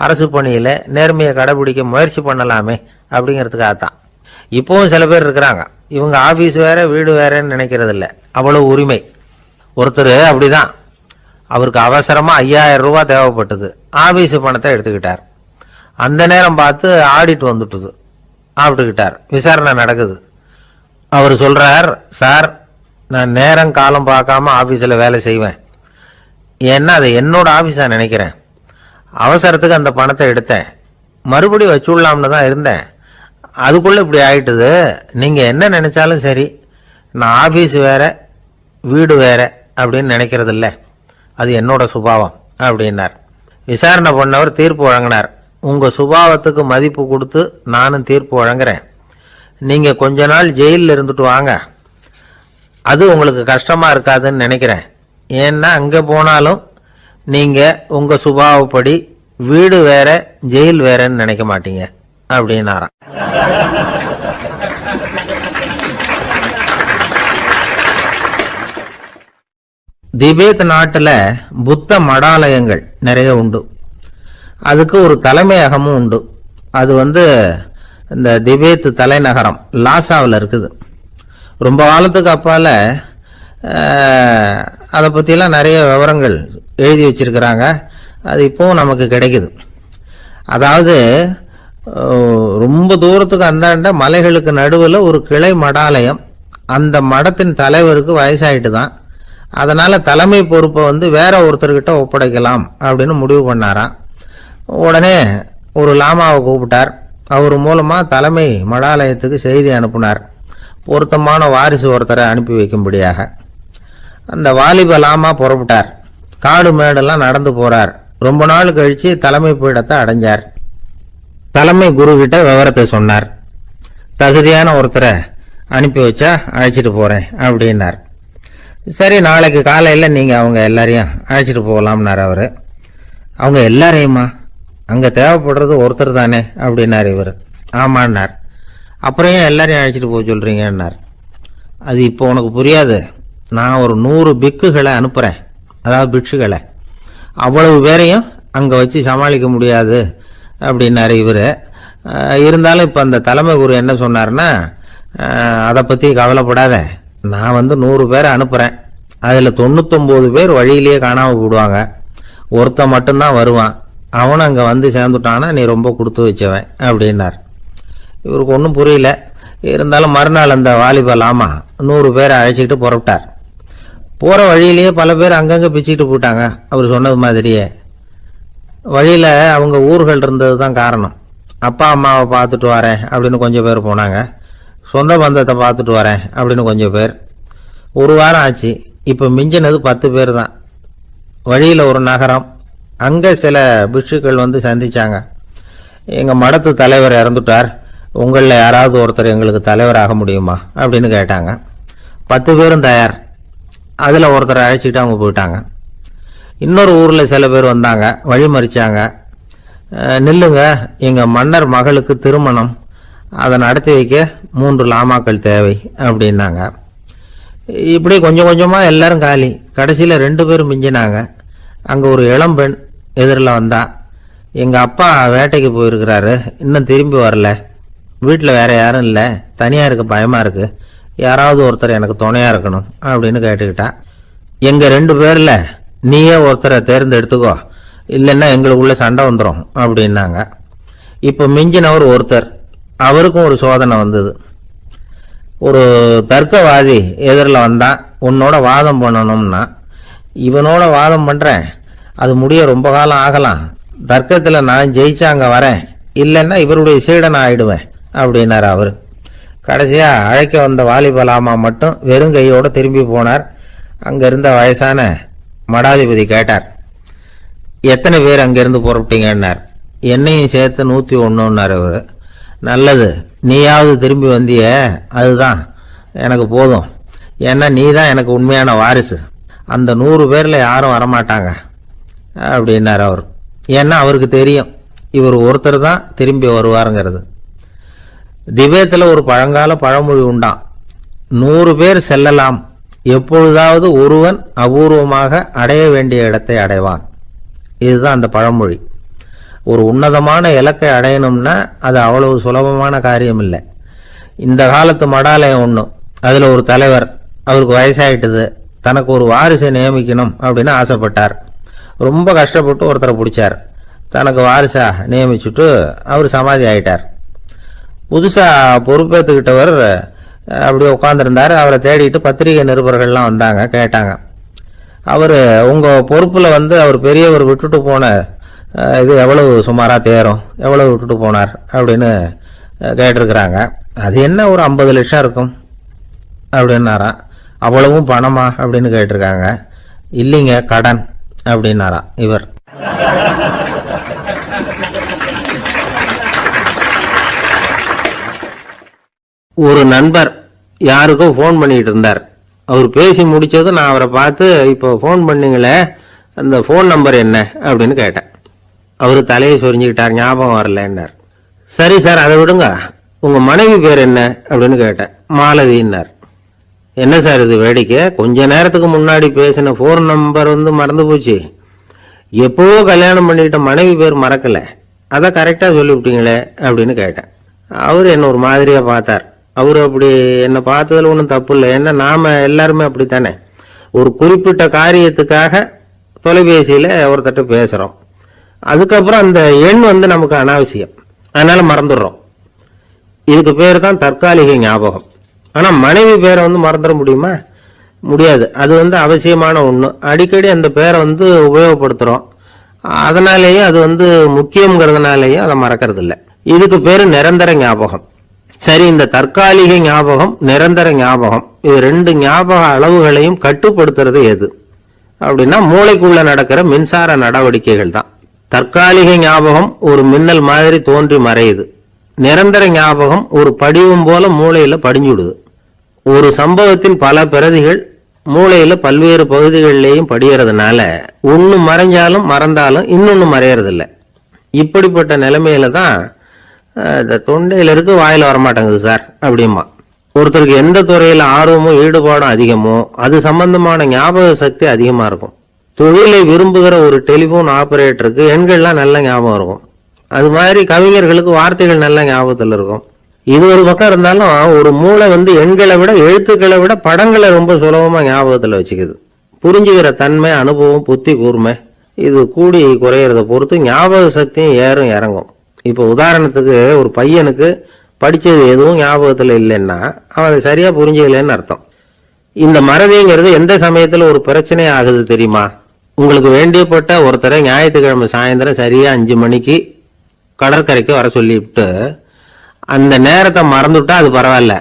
அரசு பணியில் நேர்மையை கடைபிடிக்க முயற்சி பண்ணலாமே அப்படிங்கிறதுக்காகத்தான். இப்போவும் சில பேர் இருக்கிறாங்க, இவங்க ஆஃபீஸ் வேற வீடு வேறன்னு நினைக்கிறது இல்லை, அவ்வளோ உரிமை. ஒருத்தர் அப்படிதான், அவருக்கு அவசரமாக 5000 ரூபா தேவைப்பட்டது. ஆஃபீஸு பணத்தை எடுத்துக்கிட்டார். அந்த நேரம் பார்த்து ஆடிட் வந்துட்டுது, ஆப்பிட்டுக்கிட்டார். விசாரணை நடக்குது. அவர் சொல்கிறார், சார் நான் நேரம் காலம் பார்க்காம ஆஃபீஸில் வேலை செய்வேன், ஏன்னா அதை என்னோட ஆஃபீஸாக நினைக்கிறேன். அவசரத்துக்கு அந்த பணத்தை எடுத்தேன், மறுபடியும் வச்சுடலாம்னு தான் இருந்தேன், அதுக்குள்ளே இப்படி ஆயிட்டுது. நீங்கள் என்ன நினச்சாலும் சரி, நான் ஆஃபீஸ் வேற வீடு வேற அப்படின்னு நினைக்கிறதில்ல, அது என்னோட சுபாவம் அப்படின்னார். விசாரணை பண்ணவர் தீர்ப்பு வழங்கினார். உங்கள் சுபாவத்துக்கு மதிப்பு கொடுத்து நானும் தீர்ப்பு வழங்குறேன். நீங்கள் கொஞ்ச நாள் ஜெயிலில் இருந்துட்டு வாங்க, அது உங்களுக்கு கஷ்டமாக இருக்காதுன்னு நினைக்கிறேன். ஏன்னா அங்கே போனாலும் நீங்கள் உங்கள் சுபாவப்படி வீடு வேற ஜெயில் வேறன்னு நினைக்க மாட்டீங்க அப்படின்னாராம். திபேத் நாட்டில் புத்த மடாலயங்கள் நிறைய உண்டு. அதுக்கு ஒரு தலைமையகமும் உண்டு. அது இந்த திபேத் தலைநகரம் லாசாவில் இருக்குது. ரொம்ப காலத்துக்கு அப்பால் அதை பற்றிலாம் நிறைய விவரங்கள் எழுதி வச்சிருக்கிறாங்க. அது இப்போவும் நமக்கு கிடைக்குது. அதாவது ரொம்ப தூரத்துக்கு அந்தாண்ட மலைகளுக்கு நடுவில் ஒரு கிளை மடாலயம். அந்த மடத்தின் தலைவருக்கு வயசாயிட்டு தான், அதனால் தலைமை பொறுப்பை வேற ஒருத்தர்கிட்ட ஒப்படைக்கலாம் அப்படின்னு முடிவு பண்ணாராம். உடனே ஒரு லாமாவை கூப்பிட்டார். அவர் மூலமாக தலைமை மடாலயத்துக்கு செய்தி அனுப்புனார். பொருத்தமான வாரிசு ஒருத்தரை அனுப்பி வைக்கும்படியாக. அந்த வாலிப லாமா புறப்பட்டார். காடு மேடெல்லாம் நடந்து போறார். ரொம்ப நாள் கழிச்சு தலைமை பீடத்தை அடைஞ்சார். தலைமை குரு கிட்ட விவரத்தை சொன்னார். தகுதியான ஒருத்தரை அனுப்பி வச்சா அழைச்சிட்டு போறேன் அப்படின்னார். சரி, நாளைக்கு காலையில் நீங்கள் அவங்க எல்லாரையும் அழைச்சிட்டு போகலாம்னார் அவர். அவங்க எல்லாரையுமா? அங்கே தேவைப்படுறது ஒருத்தர் தானே அப்படின்னார் இவர். ஆமான்னார். அப்புறம் ஏன் எல்லாரையும் அழைச்சிட்டு போக சொல்கிறீங்கன்னார். அது இப்போ உனக்கு புரியாது. நான் ஒரு 100 பிக்குகளை அனுப்புகிறேன், அதாவது பிட்சுகளை. அவ்வளவு பேரையும் அங்கே வச்சு சமாளிக்க முடியாது அப்படின்னாரு இவர். இருந்தாலும் இப்போ அந்த தலைமை குரு என்ன சொன்னார்னா, அதை பற்றி கவலைப்படாத, நான் 100 பேரை அனுப்புகிறேன். அதில் 99 பேர் வழியிலேயே காணாமல் போடுவாங்க, ஒருத்தன் மட்டும்தான் வருவான். அவனும் அங்கே வந்து சேர்ந்துட்டானா நீ ரொம்ப கொடுத்து வச்சவன் அப்படின்னார். இவருக்கு ஒன்றும் புரியல. இருந்தாலும் மறுநாள் அந்த வாலிப லாமா 100 பேரை அழைச்சிக்கிட்டு புறப்பட்டார். போகிற வழியிலேயே பல பேர் அங்கங்கே பிச்சுக்கிட்டு போயிட்டாங்க. அவர் சொன்னது மாதிரியே. வழியில் அவங்க ஊர்கள் இருந்தது தான் காரணம். அப்பா அம்மாவை பார்த்துட்டு வரேன் அப்படின்னு கொஞ்சம் பேர் போனாங்க. சொந்த பந்தத்தை பார்த்துட்டு வரேன் அப்படின்னு கொஞ்சம் பேர். ஒரு வாரம் ஆச்சு. இப்போ மிஞ்சினது 10 பேர் தான். வழியில் ஒரு நகரம். அங்கே சில பிட்சுக்கள் வந்து சந்திச்சாங்க. எங்கள் மடத்து தலைவர் இறந்துட்டார், உங்களில் யாராவது ஒருத்தர் எங்களுக்கு தலைவராக முடியுமா அப்படின்னு கேட்டாங்க. 10 பேரும் தயார். அதில் ஒருத்தரை அழைச்சிட்டு அவங்க போயிட்டாங்க. இன்னொரு ஊரில் சில பேர் வந்தாங்க, வழி மறிச்சாங்க. நில்லுங்க, எங்கள் மன்னர் மகளுக்கு திருமணம், அதை நடத்தி வைக்க 3 லாமாக்கள் தேவை அப்படின்னாங்க. இப்படி கொஞ்சம் கொஞ்சமாக எல்லாரும் காலி. கடைசியில் 2 பேரும் மிஞ்சினாங்க. அங்கே ஒரு இளம்பெண் எதிரில் வந்தா. எங்கள் அப்பா வேட்டைக்கு போயிருக்கிறாரு, இன்னும் திரும்பி வரல. வீட்டில் வேற யாரும் இல்லை, தனியாக இருக்க பயமாக இருக்குது, யாராவது ஒருத்தர் எனக்கு துணையாக இருக்கணும் அப்படின்னு கேட்டுக்கிட்டா. எங்கள் 2 பேரில் நீயே ஒருத்தரை தேர்ந்தெடுத்துக்கோ, இல்லைன்னா எங்களுக்குள்ள சண்டை வந்துடும் அப்படின்னாங்க. இப்போ மிஞ்சினவர் ஒருத்தர். அவருக்கும் ஒரு சோதனை வந்தது. ஒரு தர்க்கவாதி எதிரில் வந்தான். உன்னோட வாதம் பண்ணணும்னா. இவனோட வாதம் பண்ணுறேன், அது முடிய ரொம்ப காலம் ஆகலாம். தர்க்கத்தில் நான் ஜெயிச்சா அங்கே வரேன், இல்லைன்னா இவருடைய சீடன் ஆயிடுவேன் அப்படின்னார் அவர். கடைசியாக அழைக்க வந்த வாலிபலாமா மட்டும் வெறும் கையோடு திரும்பி போனார். அங்கே இருந்த வயசான மடாதிபதி கேட்டார், எத்தனை பேர் அங்கேருந்து புறப்பட்டீங்கன்னார். என்னையும் சேர்த்து 101ன்னார் அவர். நல்லது, நீயாவது திரும்பி வந்திய, அதுதான் எனக்கு போதும். ஏன்னா நீ தான் எனக்கு உண்மையான வாரிசு. அந்த 100 பேரில் யாரும் வரமாட்டாங்க அப்படின்னார் அவர். ஏன்னா அவருக்கு தெரியும் இவர் ஒருத்தர் தான் திரும்பி வருவாருங்கிறது. திபேத்தில் ஒரு பழங்கால பழமொழி உண்டாம், 100 பேர் செல்லலாம், எப்பொழுதாவது ஒருவன் அபூர்வமாக அடைய வேண்டிய இடத்தை அடைவான். இதுதான் அந்த பழமொழி. ஒரு உன்னதமான இலக்கை அடையணும்னா அது அவ்வளவு சுலபமான காரியம் இல்லை. இந்த காலத்து மடாலயம் ஒன்று, அதில் ஒரு தலைவர், அவருக்கு வயசாயிட்டுது, தனக்கு ஒரு வாரிசை நியமிக்கணும் அப்படின்னு ஆசைப்பட்டார். ரொம்ப கஷ்டப்பட்டு ஒருத்தரை பிடிச்சார். தனக்கு வாரிசா நியமிச்சுட்டு அவர் சமாதி ஆயிட்டார். புதுசாக பொறுப்பேற்றுக்கிட்டவர் அப்படியே உட்காந்துருந்தார். அவரை தேடிட்டு பத்திரிகை நிருபர்கள்லாம் வந்தாங்க, கேட்டாங்க. அவர் உங்கள் பொறுப்பில் அவர் பெரியவர் விட்டுட்டு போன இது எவ்வளவு சுமாராக தேரும், எவ்வளவு விட்டுட்டு போனார் அப்படின்னு கேட்டிருக்கிறாங்க. அது என்ன ஒரு 50 லட்சம் இருக்கும் அப்படின்னாராம். அவ்வளவும் பணமா அப்படின்னு கேட்டிருக்காங்க. இல்லைங்க, கடன் அப்படின்னாராம் இவர். ஒரு நண்பர் யாருக்கோ ஃபோன் பண்ணிட்டு இருந்தார். அவர் பேசி முடிச்சதும் நான் அவரை பார்த்து, இப்போ ஃபோன் பண்ணீங்களே, அந்த ஃபோன் நம்பர் என்ன அப்படின்னு கேட்டேன். அவர் தலையை சொரிஞ்சுக்கிட்டார், ஞாபகம் வரலன்னார். சரி சார், அதை விடுங்க, உங்கள் மனைவி பேர் என்ன அப்படின்னு கேட்டேன். மாலதின்னார். என்ன சார் இது வேடிக்கை, கொஞ்ச நேரத்துக்கு முன்னாடி பேசின ஃபோன் நம்பர் மறந்து போச்சு. எப்போவோ கல்யாணம் பண்ணிக்கிட்ட மனைவி பேர் மறக்கல, அதை கரெக்டாக சொல்லிவிட்டீங்களே அப்படின்னு கேட்டேன். அவர் என்ன ஒரு மாதிரியாக பார்த்தார். அவர் அப்படி என்னை பார்த்ததில் ஒன்றும் தப்பு இல்லை, ஏன்னா நாம் எல்லாருமே அப்படித்தானே. ஒரு குறிப்பிட்ட காரியத்துக்காக தொலைபேசியில் ஒருத்தட்ட பேசுகிறோம், அதுக்கப்புறம் அந்த எண் நமக்கு அனாவசியம், அதனால் மறந்துடுறோம். இதுக்கு பேர் தான் தற்காலிக ஞாபகம். ஆனால் மனைவி பேரை மறந்துட முடியுமா? முடியாது. அது அவசியமான ஒன்று. அடிக்கடி அந்த பேரை உபயோகப்படுத்துகிறோம், அதனாலேயும் அது முக்கியங்கிறதுனாலேயும் அதை மறக்கிறது இல்லை. இதுக்கு பேர் நிரந்தர ஞாபகம். சரி, இந்த தற்காலிக ஞாபகம், நிரந்தர ஞாபகம், இது ரெண்டு ஞாபக அளவுகளையும் கட்டுப்படுத்துறது எது அப்படின்னா மூளைக்குள்ள நடக்கிற மின்சார நடவடிக்கைகள் தான். தற்காலிக ஞாபகம் ஒரு மின்னல் மாதிரி தோன்றி மறையுது. நிரந்தர ஞாபகம் ஒரு படிவம் போல மூளையில படிஞ்சுடுது. ஒரு சம்பவத்தின் பல பிரதிகள் மூளையில பல்வேறு பகுதிகளிலேயும் படியறதுனால ஒன்னு மறைஞ்சாலும் மறந்தாலும் இன்னொன்னு மறையறதில்லை. இப்படிப்பட்ட நிலைமையில தான் இந்த தொண்டையில இருக்கு, வாயில வரமாட்டேங்குது சார் அப்படிமா. ஒருத்தருக்கு எந்த துறையில ஆர்வமும் ஈடுபாடும் அதிகமோ அது சம்பந்தமான ஞாபக சக்தி அதிகமா இருக்கும். தொழிலை விரும்புகிற ஒரு டெலிபோன் ஆபரேட்டருக்கு எண்கள்லாம் நல்ல ஞாபகம் இருக்கும். அது மாதிரி கவிஞர்களுக்கு வார்த்தைகள் நல்ல ஞாபகத்தில் இருக்கும். இது ஒரு பக்கம் இருந்தாலும் ஒரு மூளை எண்களை விட எழுத்துக்களை விட படங்களை ரொம்ப சுலபமா ஞாபகத்தில் வச்சுக்குது. புரிஞ்சுக்கிற தன்மை, அனுபவம், புத்தி கூர்மை இது கூடி குறையிறத பொறுத்து ஞாபக சக்தியும் ஏறும் இறங்கும். இப்போ உதாரணத்துக்கு ஒரு பையனுக்கு படிச்சது எதுவும் ஞாபகத்தில் இல்லைன்னா அவன் அதை சரியா புரிஞ்சுக்கலன்னு அர்த்தம். இந்த மறதிங்கிறது எந்த சமயத்துல ஒரு பிரச்சனை ஆகுது தெரியுமா? உங்களுக்கு வேண்டியப்பட்ட ஒருத்தரை ஞாயிற்றுக்கிழமை சாயந்தரம் சரியா 5 மணிக்கு கடற்கரைக்கு வர சொல்லிவிட்டு அந்த நேரத்தை மறந்துட்டா அது பரவாயில்ல,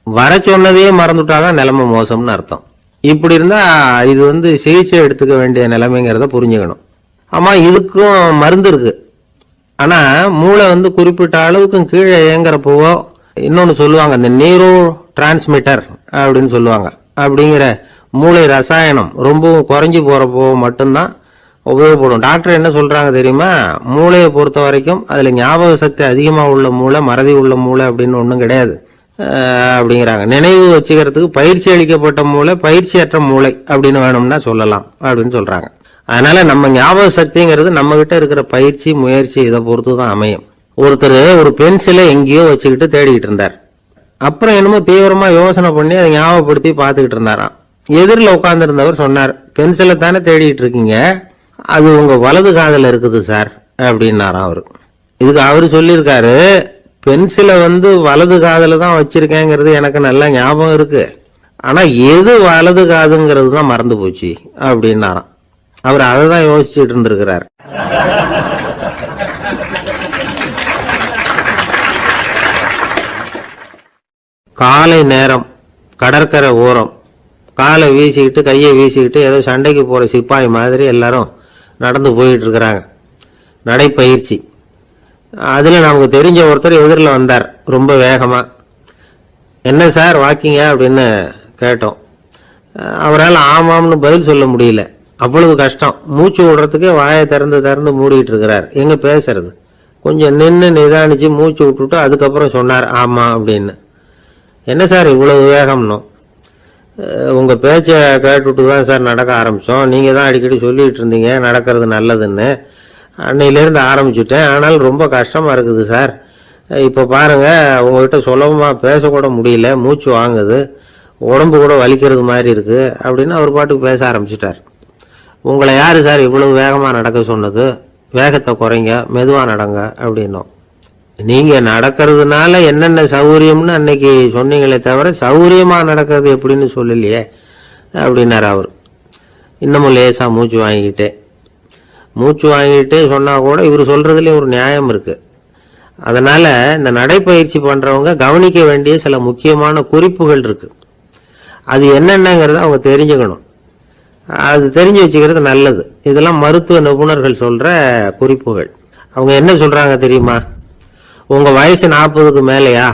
வர சொன்னதையே மறந்துட்டாதான் நிலைமை மோசம்னு அர்த்தம். இப்படி இருந்தா இது சிகிச்சை எடுத்துக்க வேண்டிய நிலைமைங்கிறத புரிஞ்சுக்கணும். ஆமா, இதுக்கும் மருந்து இருக்கு. ஆனா மூளை குறிப்பிட்ட அளவுக்கும் கீழே இயங்குறப்போ இன்னொன்னு சொல்லுவாங்க, இந்த நியூரோ டிரான்ஸ்மிட்டர் அப்படின்னு சொல்லுவாங்க. அப்படிங்கிற மூளை ரசாயனம் ரொம்பவும் குறைஞ்சி போறப்போ மட்டும்தான் உபயோகப்படும். டாக்டர் என்ன சொல்றாங்க தெரியுமா? மூளையை பொறுத்த வரைக்கும் அதுல ஞாபக சக்தி அதிகமா உள்ள மூளை, மறதி உள்ள மூளை அப்படின்னு ஒன்றும் கிடையாது அப்படிங்கிறாங்க. நினைவு வச்சுக்கிறதுக்கு பயிற்சி அளிக்கப்பட்ட மூளை, பயிற்சியற்ற மூளை அப்படின்னு வேணும்னா சொல்லலாம் அப்படின்னு சொல்றாங்க. அதனால நம்ம ஞாபக சக்திங்கிறது நம்ம கிட்ட இருக்கிற பயிற்சி, முயற்சி இதை பொறுத்து தான் அமையும். ஒருத்தர் ஒரு பென்சிலை எங்கேயோ வச்சுக்கிட்டு தேடிக்கிட்டு இருந்தார். அப்புறம் என்னமோ தீவிரமா யோசனை பண்ணி அதை ஞாபகப்படுத்தி பார்த்துக்கிட்டு இருந்தாராம். எதிரில் உட்கார்ந்து இருந்தவர் சொன்னார், பென்சிலை தானே தேடிட்டு இருக்கீங்க, அது உங்க வலது காதில் இருக்குது சார் அப்படின்னாராம் அவரு. இதுக்கு அவரு சொல்லியிருக்காரு, பென்சிலை வலது காதில் தான் வச்சிருக்கேங்கிறது எனக்கு நல்லா ஞாபகம் இருக்கு, ஆனா எது வலது காதுங்கிறது தான் மறந்து போச்சு அப்படின்னாராம். அவர் அதை தான் யோசிச்சுட்டு இருந்திருக்கிறார். காலை நேரம், கடற்கரை ஓரம், காலை வீசிக்கிட்டு கையை வீசிக்கிட்டு ஏதோ சண்டைக்கு போற சிப்பாய் மாதிரி எல்லாரும் நடந்து போயிட்டு இருக்கிறாங்க. நடைப்பயிற்சி. அதுல நமக்கு தெரிஞ்ச ஒருத்தர் எதிரில் வந்தார் ரொம்ப வேகமா. என்ன சார் வாக்கிங்க அப்படின்னு கேட்டோம். அவரால் ஆமாம்னு பதில் சொல்ல முடியல, அவ்வளவு கஷ்டம். மூச்சு விடுறதுக்கே வாயை திறந்து திறந்து மூடிட்டு இருக்கிறார். எங்க பேசுறது? கொஞ்சம் நின்று நிதானிச்சு மூச்சு விட்டுட்டு அதுக்கப்புறம் சொன்னார் ஆமா அப்படின்னு. என்ன சார் இவ்வளவு வேகம்னோ? உங்க பேச்சை கேட்டுட்டு தான் சார் நடக்க ஆரம்பிச்சோம். நீங்க தான் அடிக்கடி சொல்லிட்டு இருந்தீங்க நடக்கிறது நல்லதுன்னு. அன்னையிலேருந்து ஆரம்பிச்சுட்டேன், ஆனாலும் ரொம்ப கஷ்டமா இருக்குது சார். இப்போ பாருங்க, உங்ககிட்ட சுலபமா பேசக்கூட முடியல, மூச்சு வாங்குது, உடம்பு கூட வலிக்கிறது மாதிரி இருக்கு அப்படின்னு அவர் பாட்டுக்கு பேச ஆரம்பிச்சுட்டார். உங்களை யாரு சார் இவ்வளவு வேகமா நடக்க சொன்னது? வேகத்தை குறைங்க, மெதுவா நடங்க அப்படின்னோம். நீங்க நடக்கிறதுனால என்னென்ன சௌகரியம்னு அன்னைக்கு சொன்னீங்களே தவிர சௌகரியமா நடக்கிறது எப்படின்னு சொல்லலையே அப்படின்னாரு அவர். இன்னமும் லேசா மூச்சு வாங்கிக்கிட்டே சொன்னா கூட இவர் சொல்றதுலயும் ஒரு நியாயம் இருக்கு. அதனால இந்த நடைப்பயிற்சி பண்றவங்க கவனிக்க வேண்டிய சில முக்கியமான குறிப்புகள் இருக்கு. அது என்னென்னங்கிறத அவங்க தெரிஞ்சுக்கணும். அது தெரிஞ்சு வச்சுக்கிறது நல்லது. இதெல்லாம் மருத்துவ நிபுணர்கள் சொல்ற குறிப்புகள். அவங்க என்ன சொல்றாங்க தெரியுமா? உங்க வயசு 40க்கு மேலையா?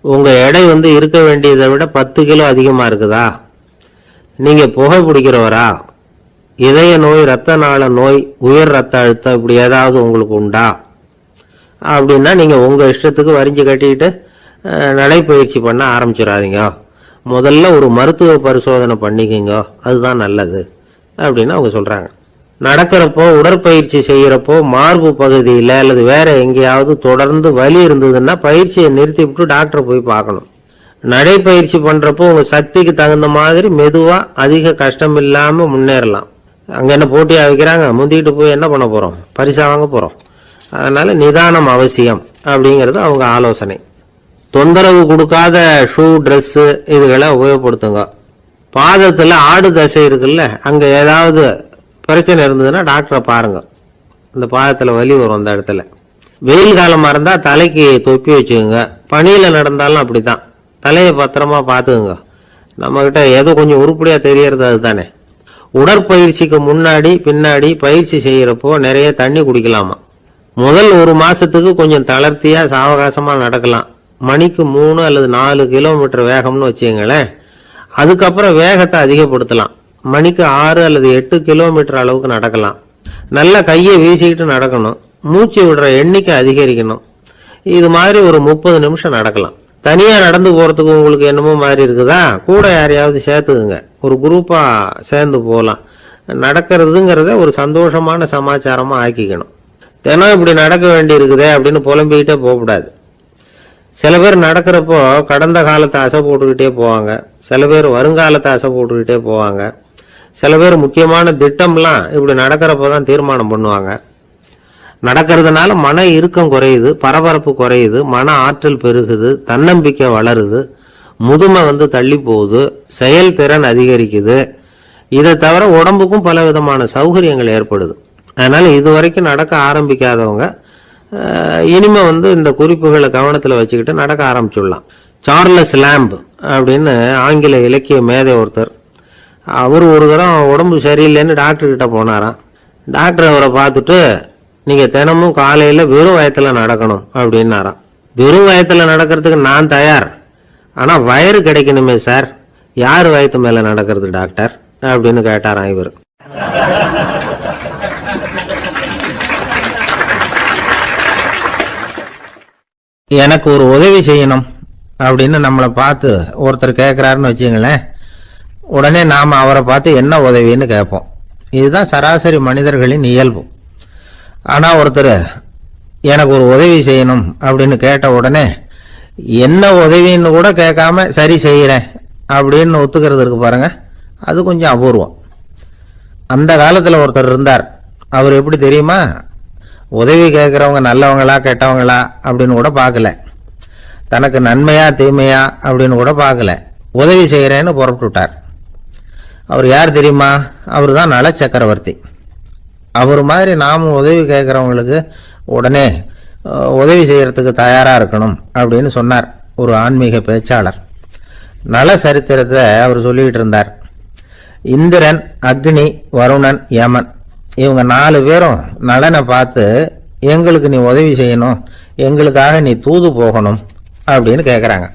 உங்க எடை இருக்க வேண்டியதை விட 10 கிலோ அதிகமா இருக்குதா? நீங்க புகை பிடிக்கிறவரா? இதய நோய், ரத்த நாள நோய், உயர் ரத்த அழுத்தம் இப்படி ஏதாவது உங்களுக்கு உண்டா? அப்படின்னா நீங்க உங்க இஷ்டத்துக்கு வரிஞ்சு கட்டிக்கிட்டு நடைப்பயிற்சி பண்ண ஆரம்பிச்சிடாதீங்க. முதல்ல ஒரு மருத்துவ பரிசோதனை பண்ணிக்கங்க, அதுதான் நல்லது அப்படின்னு அவங்க சொல்றாங்க. நடக்கிறப்போ, உடற்பயிற்சி செய்யறப்போ மார்பு பகுதியில் அல்லது வேற எங்கேயாவது தொடர்ந்து வலி இருந்ததுன்னா பயிற்சியை நிறுத்தி விட்டு டாக்டரை போய் பார்க்கணும். நடைப்பயிற்சி பண்றப்போ உங்க சக்திக்கு தகுந்த மாதிரி மெதுவா அதிக கஷ்டம் இல்லாம முன்னேறலாம். அங்க என்ன போட்டியா வைக்கிறாங்க? முந்திக்கிட்டு போய் என்ன பண்ண போறோம்? பரிசா வாங்க போறோம். அதனால நிதானம் அவசியம் அப்படிங்கிறது அவங்க ஆலோசனை. தொந்தரவு கொடுக்காத ஷூ, ட்ரெஸ் இதுகளை உபயோகப்படுத்துங்க. பாதத்துல ஆடு தசை இருக்குல்ல, அங்க ஏதாவது பிரச்சனை இருந்ததுன்னா டாக்டரை பாருங்க. இந்த பாதத்துல வலி வரும் அந்த இடத்துல. வெயில் காலமாக இருந்தால் தலைக்கு தொப்பி வச்சுக்கோங்க. பனியில் நடந்தாலும் அப்படித்தான், தலையை பத்திரமா பார்த்துக்குங்க. நம்மக்கிட்ட ஏதோ கொஞ்சம் உருப்படியாக தெரியறது அதுதானே. உடற்பயிற்சிக்கு முன்னாடி பின்னாடி பயிற்சி செய்கிறப்போ நிறைய தண்ணி குடிக்கலாமா. முதல் 1 மாசத்துக்கு கொஞ்சம் தளர்த்தியாக சாவகாசமாக நடக்கலாம். மணிக்கு 3 அல்லது 4 கிலோமீட்டர் வேகம்னு வச்சுங்களேன். அதுக்கப்புறம் வேகத்தை அதிகப்படுத்தலாம். மணிக்கு 6 அல்லது 8 கிலோமீட்டர் அளவுக்கு நடக்கலாம். நல்லா கையை வீசிக்கிட்டு நடக்கணும். மூச்சு விடுற எண்ணிக்கை அதிகரிக்கணும். இது மாதிரி ஒரு 30 நிமிஷம் நடக்கலாம். தனியாக நடந்து போகிறதுக்கு உங்களுக்கு என்னமோ மாதிரி இருக்குதா, கூட யாரையாவது சேர்த்துக்குங்க. ஒரு குரூப்பாக சேர்ந்து போகலாம். நடக்கிறதுங்கிறத ஒரு சந்தோஷமான சமாச்சாரமாக ஆக்கிக்கணும். தினம் இப்படி நடக்க வேண்டி இருக்குதே அப்படின்னு புலம்பிக்கிட்டே போகக்கூடாது. சில பேர் நடக்கிறப்போ கடந்த காலத்தை அசை போட்டுக்கிட்டே போவாங்க. சில பேர் வருங்காலத்தை அசை போட்டுக்கிட்டே போவாங்க. சில பேர் முக்கியமான திட்டம்லாம் இப்படி நடக்கிறப்போ தான் தீர்மானம் பண்ணுவாங்க. நடக்கிறதுனால மன இறுக்கம் குறையுது, பரபரப்பு குறையுது, மன ஆற்றல் பெருகுது, தன்னம்பிக்கை வளருது, முதுமை தள்ளி போகுது, செயல்திறன் அதிகரிக்குது. இதை தவிர உடம்புக்கும் பல விதமான சௌகரியங்கள் ஏற்படுது. அதனால இதுவரைக்கும் நடக்க ஆரம்பிக்காதவங்க இனிமே இந்த குறிப்புகளை கவனத்தில் வச்சுக்கிட்டு நடக்க ஆரம்பிச்சுடலாம். சார்லஸ் லேம்ப் அப்படின்னு ஆங்கில இலக்கிய மேதை ஒருத்தர், அவர் ஒரு தரம் உடம்பு சரியில்லைன்னு டாக்டர்கிட்ட போனாராம். டாக்டர் அவரை பார்த்துட்டு, நீங்கள் தினமும் காலையில் வெறும் வயத்தில் நடக்கணும் அப்படின்னாராம். வெறும் வயத்தில் நடக்கிறதுக்கு நான் தயார், ஆனால் வயிறு கிடைக்கணுமே சார், யார் வயத்து மேலே நடக்கிறது டாக்டர் அப்படின்னு கேட்டாராம் இவர். எனக்கு ஒரு உதவி செய்யணும் அப்படின்னு நம்மளை பார்த்து ஒருத்தர் கேட்குறாருன்னு வச்சுங்களேன். உடனே நாம் அவரை பார்த்து என்ன உதவின்னு கேட்போம். இதுதான் சராசரி மனிதர்களின் இயல்பு. ஆனால் ஒருத்தர் எனக்கு ஒரு உதவி செய்யணும் அப்படின்னு கேட்ட உடனே என்ன உதவின்னு கூட கேட்காம சரி செய்கிறேன் அப்படின்னு ஒத்துக்கிறது இருக்கு பாருங்க, அது கொஞ்சம் அபூர்வம். அந்த காலத்தில் ஒருத்தர் இருந்தார். அவர் எப்படி தெரியுமா, உதவி கேட்குறவங்க நல்லவங்களா கெட்டவங்களா அப்படின்னு கூட பார்க்கல, தனக்கு நன்மையா தீமையா அப்படின்னு கூட பார்க்கல, உதவி செய்கிறேன்னு புறப்பட்டுட்டார். அவர் யார் தெரியுமா, அவர் தான் நல சக்கரவர்த்தி. அவர் மாதிரி நாமும் உதவி கேட்குறவங்களுக்கு உடனே உதவி செய்கிறதுக்கு தயாராக இருக்கணும் அப்படின்னு சொன்னார் ஒரு ஆன்மீக பேச்சாளர். நல சரித்திரத்தை அவர் சொல்லிக்கிட்டு இருந்தார். இந்திரன், அக்னி, வருணன், யமன் இவங்க 4 பேரும் நலனை பார்த்து எங்களுக்கு நீ உதவி செய்யணும், எங்களுக்காக நீ தூது போகணும் அப்படின்னு கேட்குறாங்க.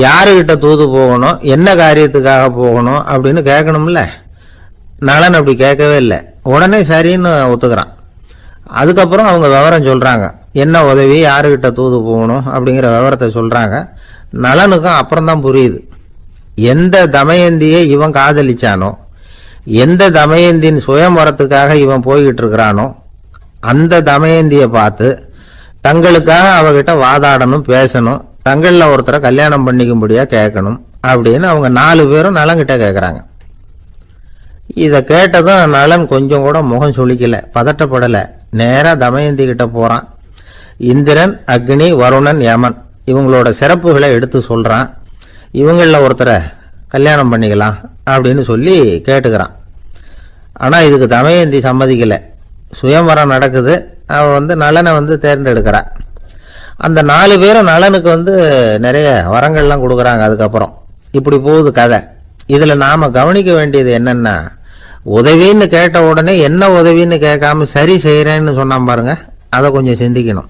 யாருக்கிட்ட தூது போகணும், என்ன காரியத்துக்காக போகணும் அப்படின்னு கேட்கணும்ல. நலன் அப்படி கேட்கவே இல்லை, உடனே சரின்னு ஒத்துக்கிறான். அதுக்கப்புறம் அவங்க விவரம் சொல்கிறாங்க, என்ன உதவி, யாருக்கிட்ட தூது போகணும் அப்படிங்கிற விவரத்தை சொல்கிறாங்க. நலனுக்கும் அப்புறம்தான் புரியுது, எந்த தமயந்தியை இவன் காதலிச்சானோ, எந்த தமயந்தின் சுயம்பரத்துக்காக இவன் போய்கிட்டு இருக்கிறானோ அந்த தமயந்தியை பார்த்து தங்களுக்காக அவகிட்ட வாதாடணும், பேசணும், தங்களில் ஒருத்தரை கல்யாணம் பண்ணிக்கும்படியா கேட்கணும் அப்படின்னு அவங்க 4 பேரும் நலன்கிட்ட கேட்குறாங்க. இதை கேட்டதும் நலன் கொஞ்சம் கூட முகம் சுளிக்கல, பதட்டப்படலை. நேராக தமயந்தி கிட்ட போகிறான். இந்திரன், அக்னி, வருணன், யமன் இவங்களோட சிறப்புகளை எடுத்து சொல்கிறான். இவங்களில் ஒருத்தரை கல்யாணம் பண்ணிக்கலாம் அப்படின்னு சொல்லி கேட்டுக்கிறான். ஆனால் இதுக்கு தமயந்தி சம்மதிக்கலை. சுயம்பரம் நடக்குது, அவன் நலனை தேர்ந்தெடுக்கிறான். அந்த 4 பேரும் நலனுக்கு நிறைய வரங்கள்லாம் கொடுக்குறாங்க. அதுக்கப்புறம் இப்படி போகுது கதை. இதில் நாம் கவனிக்க வேண்டியது என்னென்னா, உதவின்னு கேட்ட உடனே என்ன உதவின்னு கேட்காம சரி செய்கிறேன்னு சொன்னான் பாருங்க, அதை கொஞ்சம் சிந்திக்கணும்.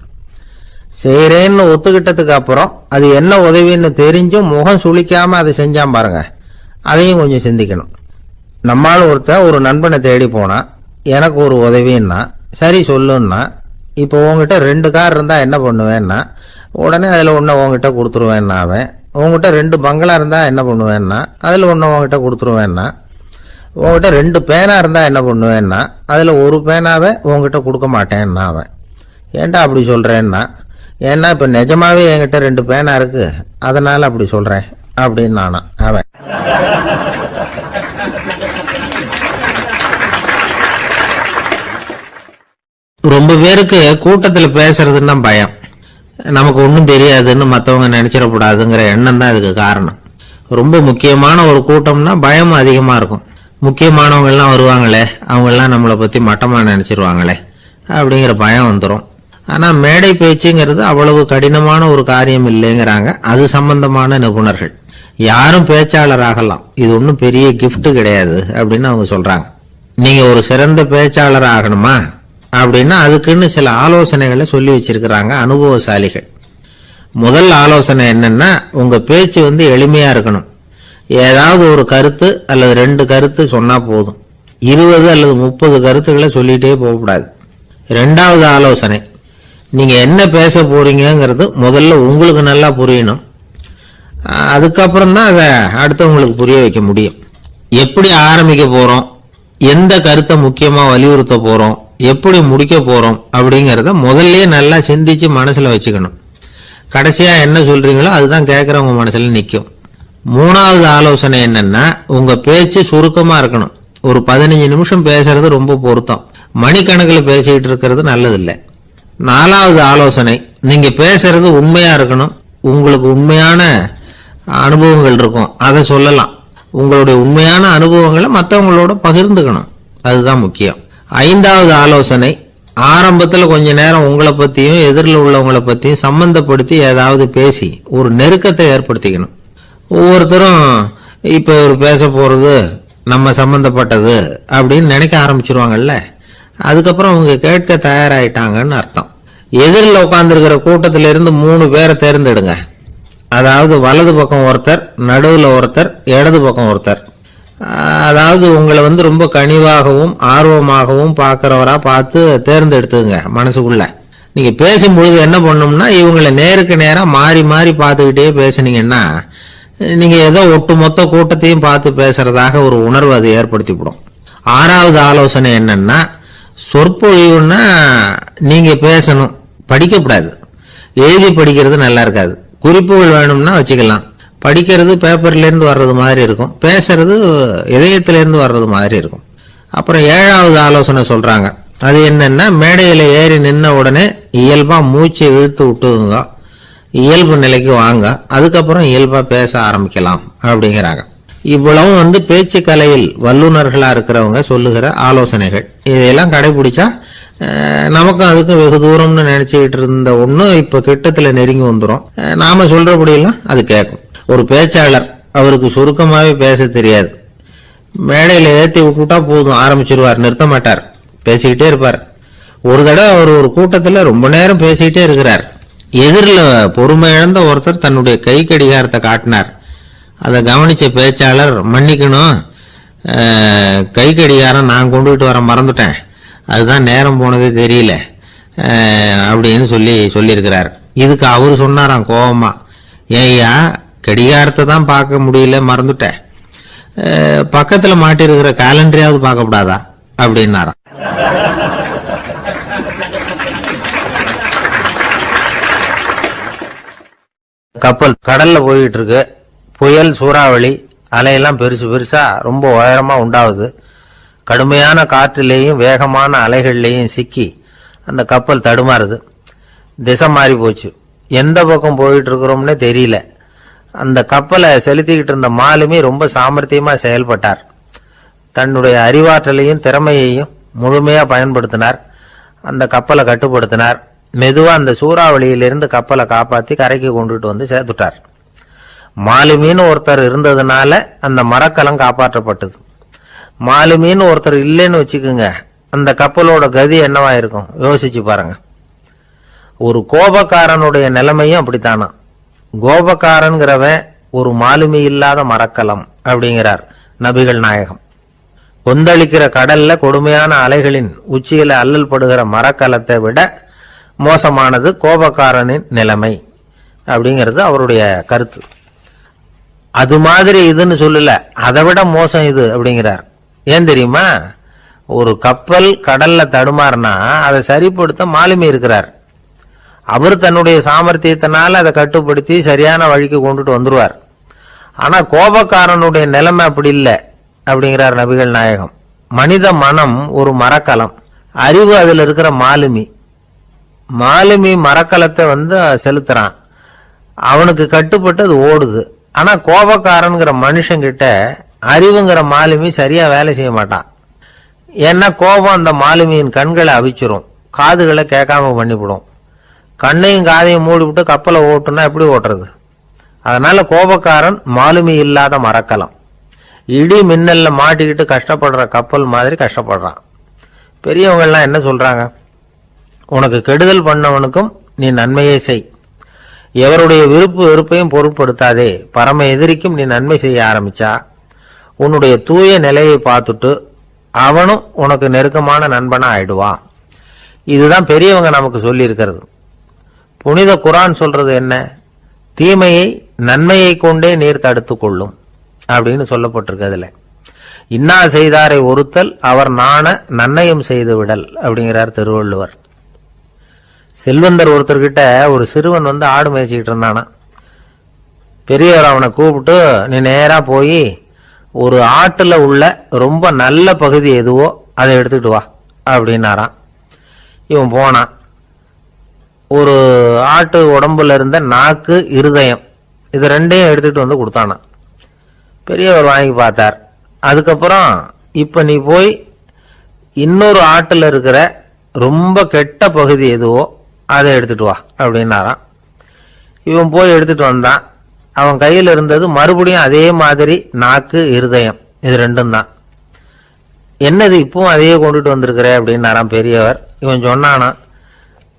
செய்கிறேன்னு ஒத்துக்கிட்டதுக்கு அப்புறம் அது என்ன உதவின்னு தெரிஞ்சும் முகம் சுளிக்காமல் அதை செஞ்சான் பாருங்க, அதையும் கொஞ்சம் சிந்திக்கணும். நம்மால் ஒருத்தன் ஒரு நண்பனை தேடி போனான், எனக்கு ஒரு உதவின்னா சரி சொல்லுன்னா, இப்போ உங்ககிட்ட 2 கார் இருந்தால் என்ன பண்ணுவேன்னா, உடனே அதில் ஒன்று உங்ககிட்ட கொடுத்துருவேன்னா, அவன் உங்ககிட்ட 2 பங்களா இருந்தால் என்ன பண்ணுவேன்னா, அதில் ஒன்று உங்ககிட்ட கொடுத்துருவேன்னா, உங்ககிட்ட 2 பேனா இருந்தால் என்ன பண்ணுவேன்னா, அதில் ஒரு பேனாவை உங்ககிட்ட கொடுக்க மாட்டேன்னா அவன். ஏன்டா அப்படி சொல்கிறேன்னா, ஏன்னா இப்போ நிஜமாவே என்கிட்ட 2 பேனா இருக்குது, அதனால் அப்படி சொல்கிறேன் அப்படின்னு நானா அவன். ரொம்ப பேருக்கு கூட்டத்தில் பேசுறதுன்னா பயம். நமக்கு ஒன்றும் தெரியாதுன்னு மற்றவங்க நினைச்சிடக்கூடாதுங்கிற எண்ணம் தான் இதுக்கு காரணம். ரொம்ப முக்கியமான ஒரு கூட்டம்னா பயமும் அதிகமாக இருக்கும். முக்கியமானவங்கெல்லாம் வருவாங்களே, அவங்கெல்லாம் நம்மளை பற்றி மட்டமாக நினச்சிருவாங்களே அப்படிங்கிற பயம் வந்துடும். ஆனால் மேடை பேச்சுங்கிறது அவ்வளவு கடினமான ஒரு காரியம் இல்லைங்கிறாங்க அது சம்பந்தமான நிபுணர்கள். யாரும் பேச்சாளர் ஆகலாம், இது ஒன்றும் பெரிய கிஃப்ட் கிடையாது அப்படின்னு அவங்க சொல்றாங்க. நீங்க ஒரு சிறந்த பேச்சாளர் ஆகணுமா அப்படின்னா அதுக்குன்னு சில ஆலோசனைகளை சொல்லி வச்சிருக்கிறாங்க அனுபவசாலிகள். முதல் ஆலோசனை என்னன்னா, உங்க பேச்சு எளிமையா இருக்கணும். ஏதாவது ஒரு கருத்து அல்லது 2 கருத்து சொன்னா போதும். 20 அல்லது 30 கருத்துக்களை சொல்லிட்டே போகக்கூடாது. 2வது ஆலோசனை, நீங்க என்ன பேச போறீங்கிறது முதல்ல உங்களுக்கு நல்லா புரியணும். அதுக்கப்புறம் தான் அதை அடுத்தவங்களுக்கு புரிய வைக்க முடியும். எப்படி ஆரம்பிக்க போறோம், எந்த கருத்தை முக்கியமா வலியுறுத்த போறோம், எப்படி முடிக்க போறோம் அப்படிங்கிறத முதல்ல நல்லா சிந்திச்சு மனசுல வச்சுக்கணும். கடைசியா என்ன சொல்றீங்களோ அதுதான் கேட்கறவங்க மனசுல நிற்கும். 3வது ஆலோசனை என்னன்னா, உங்க பேச்சு சுருக்கமா இருக்கணும். ஒரு 15 நிமிஷம் பேசுறது ரொம்ப பொருத்தம். மணிக்கணக்கில் பேசிக்கிட்டு இருக்கிறது நல்லதில்லை. 4வது ஆலோசனை, நீங்க பேசுறது உண்மையா இருக்கணும். உங்களுக்கு உண்மையான அனுபவங்கள் இருக்கும், அதை சொல்லலாம். உங்களுடைய உண்மையான அனுபவங்களை மற்றவங்களோட பகிர்ந்துக்கணும், அதுதான் முக்கியம். 5வது ஆலோசனை, ஆரம்பத்தில் கொஞ்ச நேரம் உங்களை பற்றியும் எதிரில் உள்ளவங்களை பற்றியும் சம்பந்தப்படுத்தி ஏதாவது பேசி ஒரு நெருக்கத்தை ஏற்படுத்திக்கணும். ஒவ்வொருத்தரும் இப்போ ஒரு பேச போகிறது நம்ம சம்பந்தப்பட்டது அப்படின்னு நினைக்க ஆரம்பிச்சிருவாங்கல்ல, அதுக்கப்புறம் அவங்க கேட்க தயாராகிட்டாங்கன்னு அர்த்தம். எதிரில் உட்காந்துருக்கிற கூட்டத்திலிருந்து 3 பேரை தேர்ந்தெடுங்க. அதாவது வலது பக்கம் ஒருத்தர், நடுவில் ஒருத்தர், இடது பக்கம் ஒருத்தர். அதாவது உங்களை ரொம்ப கனிவாகவும் ஆர்வமாகவும் பார்க்குறவரா பார்த்து தேர்ந்தெடுத்துங்க மனசுக்குள்ள. நீங்க பேசும்பொழுது என்ன பண்ணணும்னா, இவங்களை நேருக்கு நேராக மாறி மாறி பார்த்துக்கிட்டே பேசுனீங்கன்னா நீங்க ஏதோ ஒட்டுமொத்த கூட்டத்தையும் பார்த்து பேசுறதாக ஒரு உணர்வு அது ஏற்படுத்திவிடும். 6வது ஆலோசனை என்னன்னா, சொற்பொழிவுன்னா நீங்க பேசணும், படிக்கக்கூடாது. எழுதி படிக்கிறது நல்லா இருக்காது. குறிப்புகள் வேணும்னா வச்சுக்கலாம். படிக்கிறது பேப்பர்லேருந்து வர்றது மாதிரி இருக்கும், பேசுறது இதயத்திலேருந்து வர்றது மாதிரி இருக்கும். அப்புறம் 7வது ஆலோசனை சொல்றாங்க, அது என்னன்னா, மேடையில் ஏறி நின்ன உடனே இயல்பா மூச்சை இழுத்து விட்டுங்க, இயல்பு நிலைக்கு வாங்க, அதுக்கப்புறம் இயல்பா பேச ஆரம்பிக்கலாம் அப்படிங்கிறாங்க. இவ்வளவு பேச்சு கலையில் வல்லுநர்களா இருக்கிறவங்க சொல்லுகிற ஆலோசனைகள். இதையெல்லாம் கடைபிடிச்சா நமக்கும் அதுக்கும் வெகு தூரம்னு நினைச்சுக்கிட்டு இருந்த ஒண்ணு இப்ப கிட்டத்துல நெருங்கி வந்துடும். நாம சொல்றபடியெல்லாம் அது கேட்கும். ஒரு பேச்சாளர், அவருக்கு சுருக்கமாவே பேச தெரியாது. மேடையில ஏற்றி விட்டுட்டா போதும், ஆரம்பிச்சிருவார், நிறுத்த மாட்டார், பேசிக்கிட்டே இருப்பார். ஒரு தடவை அவர் ஒரு கூட்டத்துல ரொம்ப நேரம் பேசிக்கிட்டே இருக்கிறார். எதிரில் பொறுமை இழந்த ஒருத்தர் தன்னுடைய கை கடிகாரத்தை காட்டினார். அதை கவனிச்ச பேச்சாளர், மன்னிக்கணும், கை கடிகாரம் நான் கொண்டுகிட்டு வர மறந்துட்டேன், அதுதான் நேரம் போனதே தெரியல அப்படின்னு சொல்லியிருக்கிறார். இதுக்கு அவரு சொன்னாராம் கோபமா, ஏய்யா கடிகாரத்தை தான் பார்க்க முடியல, மறந்துட்டேன், பக்கத்தில் மாட்டிருக்கிற கேலண்டரையாவது பார்க்கப்படாதா அப்படின்னாராம். கப்பல் கடல்ல போயிட்டு இருக்கு. புயல், சூறாவளி, அலையெல்லாம் பெருசு பெருசா ரொம்ப உயரமா உண்டாகுது. கடுமையான காற்றிலேயும் வேகமான அலைகள்லேயும் சிக்கி அந்த கப்பல் தடுமாறுது. திசை மாறி போச்சு, எந்த பக்கம் போயிட்டு இருக்கிறோம்னே தெரியல. அந்த கப்பலை செலுத்திக்கிட்டு இருந்த மாலுமி ரொம்ப சாமர்த்தியமா செயல்பட்டார். தன்னுடைய அறிவாற்றலையும் திறமையையும் முழுமையா பயன்படுத்தினார். அந்த கப்பலை கட்டுப்படுத்தினார். மெதுவா அந்த சூறாவளியிலிருந்து கப்பலை காப்பாத்தி கரைக்கு கொண்டுட்டு வந்து சேர்த்துட்டார். மாலுமின்னு ஒருத்தர் இருந்ததுனால அந்த மரக்கலம் காப்பாற்றப்பட்டது. மாலுமின்னு ஒருத்தர் இல்லைன்னு வச்சுக்குங்க, அந்த கப்பலோட கதி என்னவா இருக்கும் யோசிச்சு பாருங்க. ஒரு கோபக்காரனுடைய நிலைமையும் அப்படித்தானா. கோபக்காரன்கிறவன் ஒரு மாலுமி இல்லாத மரக்கலம் அப்படிங்கிறார் நபிகள் நாயகம். கொந்தளிக்கிற கடல்ல கொடுமையான அலைகளின் உச்சியில அல்லல் படுகிற மரக்கலத்தை விட மோசமானது கோபக்காரனின் நிலைமை அப்படிங்கிறது அவருடைய கருத்து. அது மாதிரி இதுன்னு சொல்லல, அதை விட மோசம் இது அப்படிங்கிறார். ஏன் தெரியுமா? ஒரு கப்பல் கடல்ல தடுமாறினா அதை சரிப்படுத்த மாலுமி இருக்கிறார். அவர் தன்னுடைய சாமர்த்தியத்தினால அதை கட்டுப்படுத்தி சரியான வழிக்கு கொண்டுட்டு வந்துருவார். ஆனா கோபக்காரனுடைய நிலைமை அப்படி இல்லை அப்படிங்கிறார் நபிகள் நாயகம். மனித மனம் ஒரு மரக்கலம், அறிவு அதுல இருக்கிற மாலுமி. மாலுமி மரக்கலத்தை செலுத்துறான், அவனுக்கு கட்டுப்பட்டு அது ஓடுது. ஆனா கோபக்காரன்கிற மனுஷங்கிட்ட அறிவுங்கிற மாலுமி சரியா வேலை செய்ய மாட்டான். ஏன்னா கோபம் அந்த மாலுமியின் கண்களை அவிச்சிரும், காதுகளை கேட்காம பண்ணிவிடும். கண்ணையும் காதையும் மூடிவிட்டு கப்பலை ஓட்டுனா எப்படி ஓட்டுறது? அதனால கோபக்காரன் மாலுமி இல்லாத மரக்கலம். இடி மின்னல்ல மாட்டிக்கிட்டு கஷ்டப்படுற கப்பல் மாதிரி கஷ்டப்படுறான். பெரியவங்கள்லாம் என்ன சொல்றாங்க? உனக்கு கெடுதல் பண்ணவனுக்கும் நீ நன்மையை செய், எவருடைய விருப்பு வெறுப்பையும் பொருட்படுத்தாதே, பரம எதிரிக்கும் நீ நன்மை செய்ய ஆரம்பிச்சா உன்னுடைய தூய நிலையை பார்த்துட்டு அவனும் உனக்கு நெருக்கமான நண்பனா ஆயிடுவான். இதுதான் பெரியவங்க நமக்கு சொல்லி இருக்கிறது. புனித குர்ஆன் சொல்றது என்ன? தீமையை நன்மையை கொண்டே நீர் தடுத்து கொள்ளும் அப்படின்னு சொல்லப்பட்டிருக்கு. அதுல இன்னா செய்தாரை ஒருத்தல் அவர் நாண நன்னயம் செய்து விடல் அப்படிங்கிறார் திருவள்ளுவர். செல்வந்தர் ஒருத்தர்கிட்ட ஒரு சிறுவன் வந்து ஆடு மேய்ச்சிக்கிட்டு இருந்தானா. பெரியவர் அவனை கூப்பிட்டு, நீ நேரா போய் ஒரு ஆட்டுல உள்ள ரொம்ப நல்ல பகுதி எதுவோ அதை எடுத்துக்கிட்டு வா அப்படின்னாராம். இவன் போனான். ஒரு ஆட்டு உடம்புல இருந்த நாக்கு, இருதயம், இது ரெண்டையும் எடுத்துட்டு வந்து கொடுத்தானா. பெரியவர் வாங்கி பார்த்தார். அதுக்கப்புறம் இப்ப நீ போய் இன்னொரு ஆட்டுல இருக்கிற ரொம்ப கெட்ட பகுதி எதுவோ அதை எடுத்துட்டு வா அப்படின்னாராம். இவன் போய் எடுத்துட்டு வந்தான். அவன் கையில் இருந்தது மறுபடியும் அதே மாதிரி நாக்கு, இருதயம், இது ரெண்டும் தான். என்னது இப்பவும் அதையே கொண்டுட்டு வந்திருக்கிற அப்படின்னாராம் பெரியவர். இவன் சொன்னானா,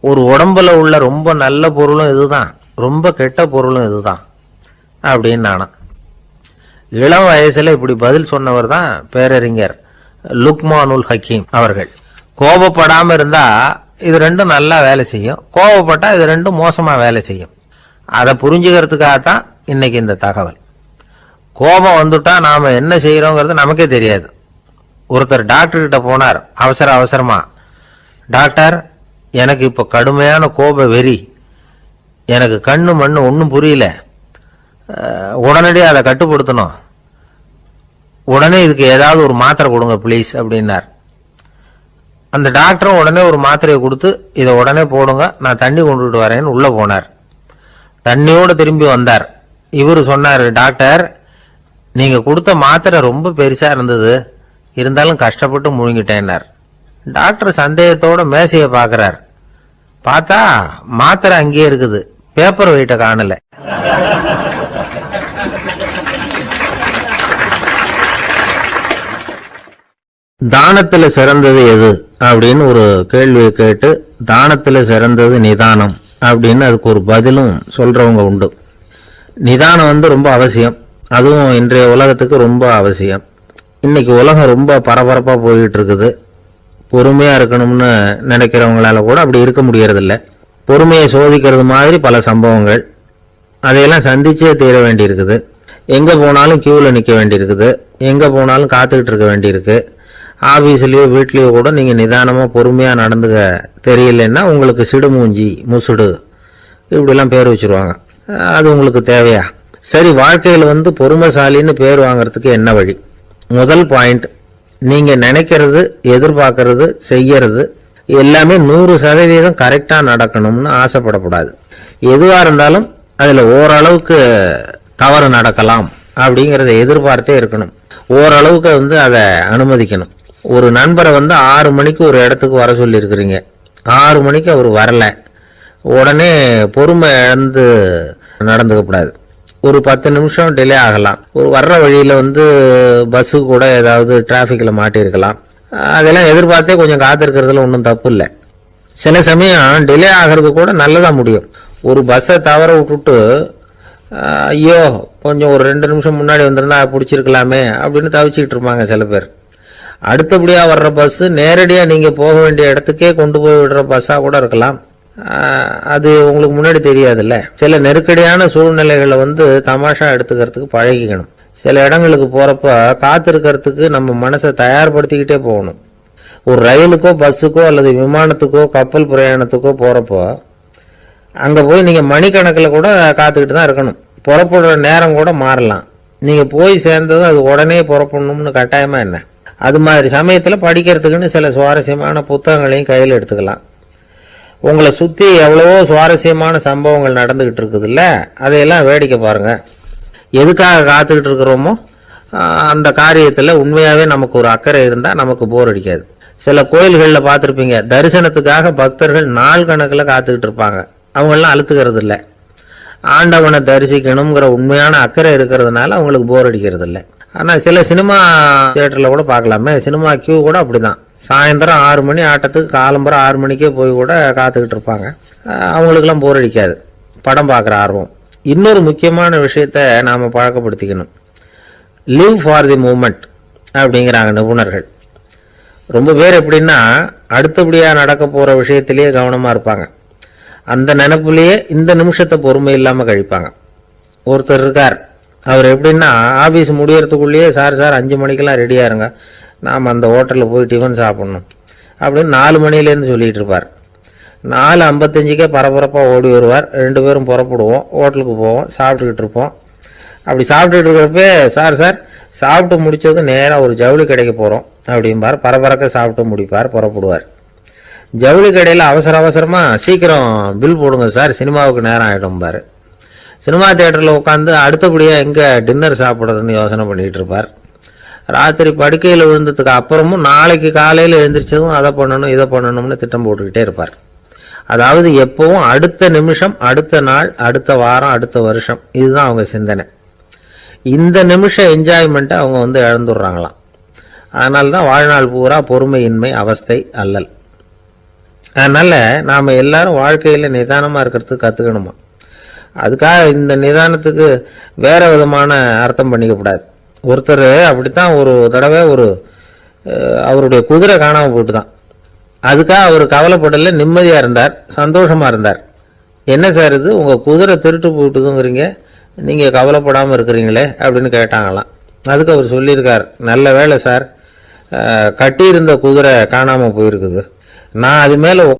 ஒரு உடம்புல உள்ள ரொம்ப நல்ல பொருளும் இதுதான், ரொம்ப கெட்ட பொருளும் இதுதான் அப்படின்னானா. இளம் வயசுல இப்படி பதில் சொன்னவர் தான் பேரறிஞர் லுக்மானுல் ஹக்கீம் அவர்கள். கோபப்படாம இருந்தா இது ரெண்டும் நல்லா வேலை செய்யும், கோபப்பட்டா இது ரெண்டும் மோசமா வேலை செய்யும். அதை புரிஞ்சுக்கிறதுக்காகத்தான் இன்னைக்கு இந்த தகவல். கோபம் வந்துட்டா நாம என்ன செய்யறோங்கிறது நமக்கே தெரியாது. ஒருத்தர் டாக்டர் கிட்ட போனார் அவசரமா. டாக்டர், எனக்கு இப்ப கடுமையான கோப வெறி, எனக்கு கண்ணு மண்ணு ஒன்றும் புரியல, உடனடியாக அதை கட்டுப்படுத்தணும், உடனே இதுக்கு ஏதாவது ஒரு மாத்திரை கொடுங்க ப்ளீஸ் அப்படின்னார். அந்த டாக்டரும் உடனே ஒரு மாத்திரையை கொடுத்து, இதை உடனே போடுங்க, நான் தண்ணி கொண்டுட்டு வரேன்னு உள்ள போனார். தண்ணியோடு திரும்பி வந்தார். இவரு சொன்னார், டாக்டர், நீங்க கொடுத்த மாத்திரை ரொம்ப பெருசா இருந்தது, இருந்தாலும் கஷ்டப்பட்டு முழுங்கிட்டேன்னார். டாக்டர் சந்தேகத்தோட மேசையை பார்க்கிறார். பார்த்தா மாத்திரை அங்கேயே இருக்குது, பேப்பர் வெயிட்ட காணல. தானத்துல சிறந்தது எது அப்படின்னு ஒரு கேள்வியை கேட்டு, தானத்துல சிறந்தது நிதானம் அப்படின்னு அதுக்கு ஒரு பதிலும் சொல்றவங்க உண்டு. நிதானம் வந்து ரொம்ப அவசியம், அதுவும் இன்றைய உலகத்துக்கு ரொம்ப அவசியம். இன்னைக்கு உலகம் ரொம்ப பரபரப்பா போயிட்டு இருக்குது. பொறுமையா இருக்கணும்னு நினைக்கிறவங்களால கூட அப்படி இருக்க முடியறதில்ல. பொறுமையை சோதிக்கிறது மாதிரி பல சம்பவங்கள், அதையெல்லாம் சந்திச்சே தீர வேண்டி இருக்குது. எங்க போனாலும் கியூல நிக்க வேண்டி இருக்குது, எங்க போனாலும் காத்துக்கிட்டு இருக்க வேண்டி இருக்கு. ஆபீஸ்லயோ வீட்லயோ கூட நீங்க நிதானமா பொறுமையா நடந்துக்க தெரியலன்னா உங்களுக்கு சிடுமூஞ்சி, முசுடு இப்படிலாம் பேர் வச்சிருவாங்க. அது உங்களுக்கு தேவையா? சரி, வாழ்க்கையில் வந்து பொறுமைசாலின்னு பேர் வாங்கறதுக்கு என்ன வழி? முதல் பாயிண்ட், நீங்க நினைக்கிறது, எதிர்பார்க்கறது, செய்யறது எல்லாமே 100% கரெக்டா நடக்கணும்னு ஆசைப்படக்கூடாது. எதுவா இருந்தாலும் அதுல ஓரளவுக்கு தவறு நடக்கலாம் அப்படிங்கறத எதிர்பார்த்தே இருக்கணும். ஓரளவுக்கு வந்து அதை அனுமதிக்கணும். ஒரு நண்பரை வந்து 6 மணிக்கு ஒரு இடத்துக்கு வர சொல்லி இருக்கிறீங்க, 6 மணிக்கு அவர் வரல, உடனே பொறுமை இழந்து நடந்துக்க கூடாது. ஒரு 10 நிமிஷம் டிலே ஆகலாம். ஒரு வர்ற வழியில வந்து பஸ்ஸு கூட ஏதாவது டிராபிக்ல மாட்டிருக்கலாம். அதெல்லாம் எதிர்பார்த்தே கொஞ்சம் காத்திருக்கிறதுல ஒன்றும் தப்பு இல்லை. சில சமயம் டிலே ஆகிறது கூட நல்லதா முடியும். ஒரு பஸ்ஸை தவற விட்டுட்டு, ஐயோ கொஞ்சம் ஒரு 2 நிமிஷம் முன்னாடி வந்திருந்தா பிடிச்சிருக்கலாமே அப்படின்னு தவிச்சுக்கிட்டு இருப்பாங்க சில பேர். அடுத்தபடியா வர்ற பஸ் நேரடியா நீங்க போக வேண்டிய இடத்துக்கே கொண்டு போய் விடுற பஸ்ஸா கூட இருக்கலாம். அது உங்களுக்கு முன்னாடி தெரியாதுல்ல. சில நெருக்கடியான சூழ்நிலைகளை வந்து தமாஷா எடுத்துக்கிறதுக்கு பழகிக்கணும். சில இடங்களுக்கு போறப்ப காத்திருக்கிறதுக்கு நம்ம மனசை தயார்படுத்திக்கிட்டே போகணும். ஒரு ரயிலுக்கோ பஸ்ஸுக்கோ அல்லது விமானத்துக்கோ கப்பல் பிரயாணத்துக்கோ போறப்போ அங்க போய் நீங்க மணிக்கணக்கில் கூட காத்துக்கிட்டு தான் இருக்கணும். புறப்படுற நேரம் கூட மாறலாம். நீங்க போய் சேர்ந்ததும் அது உடனே புறப்படணும்னு கட்டாயமா என்ன? அது மாதிரி சமயத்துல படிக்கிறதுக்குன்னு சில சுவாரஸ்யமான புத்தகங்களையும் கையில் எடுத்துக்கலாம். உங்களை சுத்தி எவ்வளவோ சுவாரஸ்யமான சம்பவங்கள் நடந்துகிட்டு இருக்குது இல்ல, அதையெல்லாம் வேடிக்கை பாருங்க. எதுக்காக காத்துக்கிட்டு இருக்கிறோமோ அந்த காரியத்துல உண்மையாவே நமக்கு ஒரு அக்கறை இருந்தா நமக்கு போர் அடிக்காது. சில கோயில்கள்ல பார்த்திருப்பீங்க, தரிசனத்துக்காக பக்தர்கள் நாள் கணக்குல காத்துக்கிட்டு இருப்பாங்க. அவங்களாம் அழுத்துக்கிறது இல்லை. ஆண்டவனை தரிசிக்கணுங்கிற உண்மையான அக்கறை இருக்கிறதுனால அவங்களுக்கு போர் அடிக்கிறது இல்லை. ஆனால் சில சினிமா தியேட்டரில் கூட பார்க்கலாமே, சினிமா கியூ கூட அப்படி தான். சாயந்தரம் 6 மணி ஆட்டத்துக்கு காலம்பரம் 6 மணிக்கே போய் கூட காத்துக்கிட்டு இருப்பாங்க. அவங்களுக்கெல்லாம் போர் அடிக்காது, படம் பார்க்குற ஆர்வம். இன்னொரு முக்கியமான விஷயத்த நாம் பழக்கப்படுத்திக்கணும். லிவ் ஃபார் தி மூமெண்ட் அப்படிங்கிறாங்க நிபுணர்கள். ரொம்ப பேர் எப்படின்னா அடுத்தபடியாக நடக்க போகிற விஷயத்திலேயே கவனமாக இருப்பாங்க. அந்த நினைப்புலேயே இந்த நிமிஷத்தை பொறுமை இல்லாமல் கழிப்பாங்க. ஒருத்தர் இருக்கார், அவர் எப்படின்னா ஆஃபீஸ் முடியறதுக்குள்ளேயே சார் 5 மணிக்கெல்லாம் ரெடியாக இருங்க, நாம் அந்த ஹோட்டலில் போய் டிஃபன் சாப்பிட்ணும் அப்படின்னு 4 மணிலேருந்து சொல்லிகிட்டு இருப்பார். 4:55 பரபரப்பாக ஓடி வருவார். 2 பேரும் புறப்படுவோம், ஹோட்டலுக்கு போவோம், சாப்பிட்டுக்கிட்டு இருப்போம். அப்படி சாப்பிட்டுட்டு இருக்கிறப்ப சார் சாப்பிட்டு முடித்ததும் நேராக ஒரு ஜவுளி கடைக்கு போகிறோம் அப்படிம்பார். பரபரக்க சாப்பிட்டு முடிப்பார், புறப்படுவார். ஜவுளி கடையில் அவசரமாக சீக்கிரம் பில் போடுங்க சார், சினிமாவுக்கு நேரம் ஆகிடும்பார். சினிமா தியேட்டரில் உட்காந்து அடுத்தபடியாக எங்கே டின்னர் சாப்பிட்றதுன்னு யோசனை பண்ணிகிட்டு இருப்பார். ராத்திரி படுக்கையில் விழுந்ததுக்கு அப்புறமும் நாளைக்கு காலையில் எழுந்திரிச்சதும் அதை பண்ணணும் இதை பண்ணணும்னு திட்டம் போட்டுக்கிட்டே இருப்பார். அதாவது எப்பவும் அடுத்த நிமிஷம், அடுத்த நாள், அடுத்த வாரம், அடுத்த வருஷம், இதுதான் அவங்க சிந்தனை. இந்த நிமிஷம் என்ஜாய்மெண்ட்டை அவங்க இழந்துடுறாங்களாம். அதனால தான் வாழ்நாள் பூரா பொறுமையின்மை, அவஸ்தை, அல்லல். அதனால் நாம் எல்லாரும் வாழ்க்கையில் நிதானமாக இருக்கிறதுக்கு கற்றுக்கணுமா. அதுக்காக இந்த நிதானத்துக்கு வேறு விதமான அர்த்தம் பண்ணிக்கக்கூடாது. ஒருத்தர் அப்படித்தான் ஒரு தடவை அவருடைய குதிரை காணாமல் போட்டு தான். அதுக்காக அவர் கவலைப்படலை, நிம்மதியாக இருந்தார், சந்தோஷமாக இருந்தார். என்ன சார் இது, உங்கள் குதிரை திருட்டு போயிட்டுதுங்கிறீங்க, நீங்கள் கவலைப்படாமல் இருக்கிறீங்களே அப்படின்னு கேட்டாங்களாம். அதுக்கு அவர் சொல்லியிருக்கார், நல்ல வேலை சார், கட்டியிருந்த குதிரை காணாமல் போயிருக்குது, நான் அது மேலே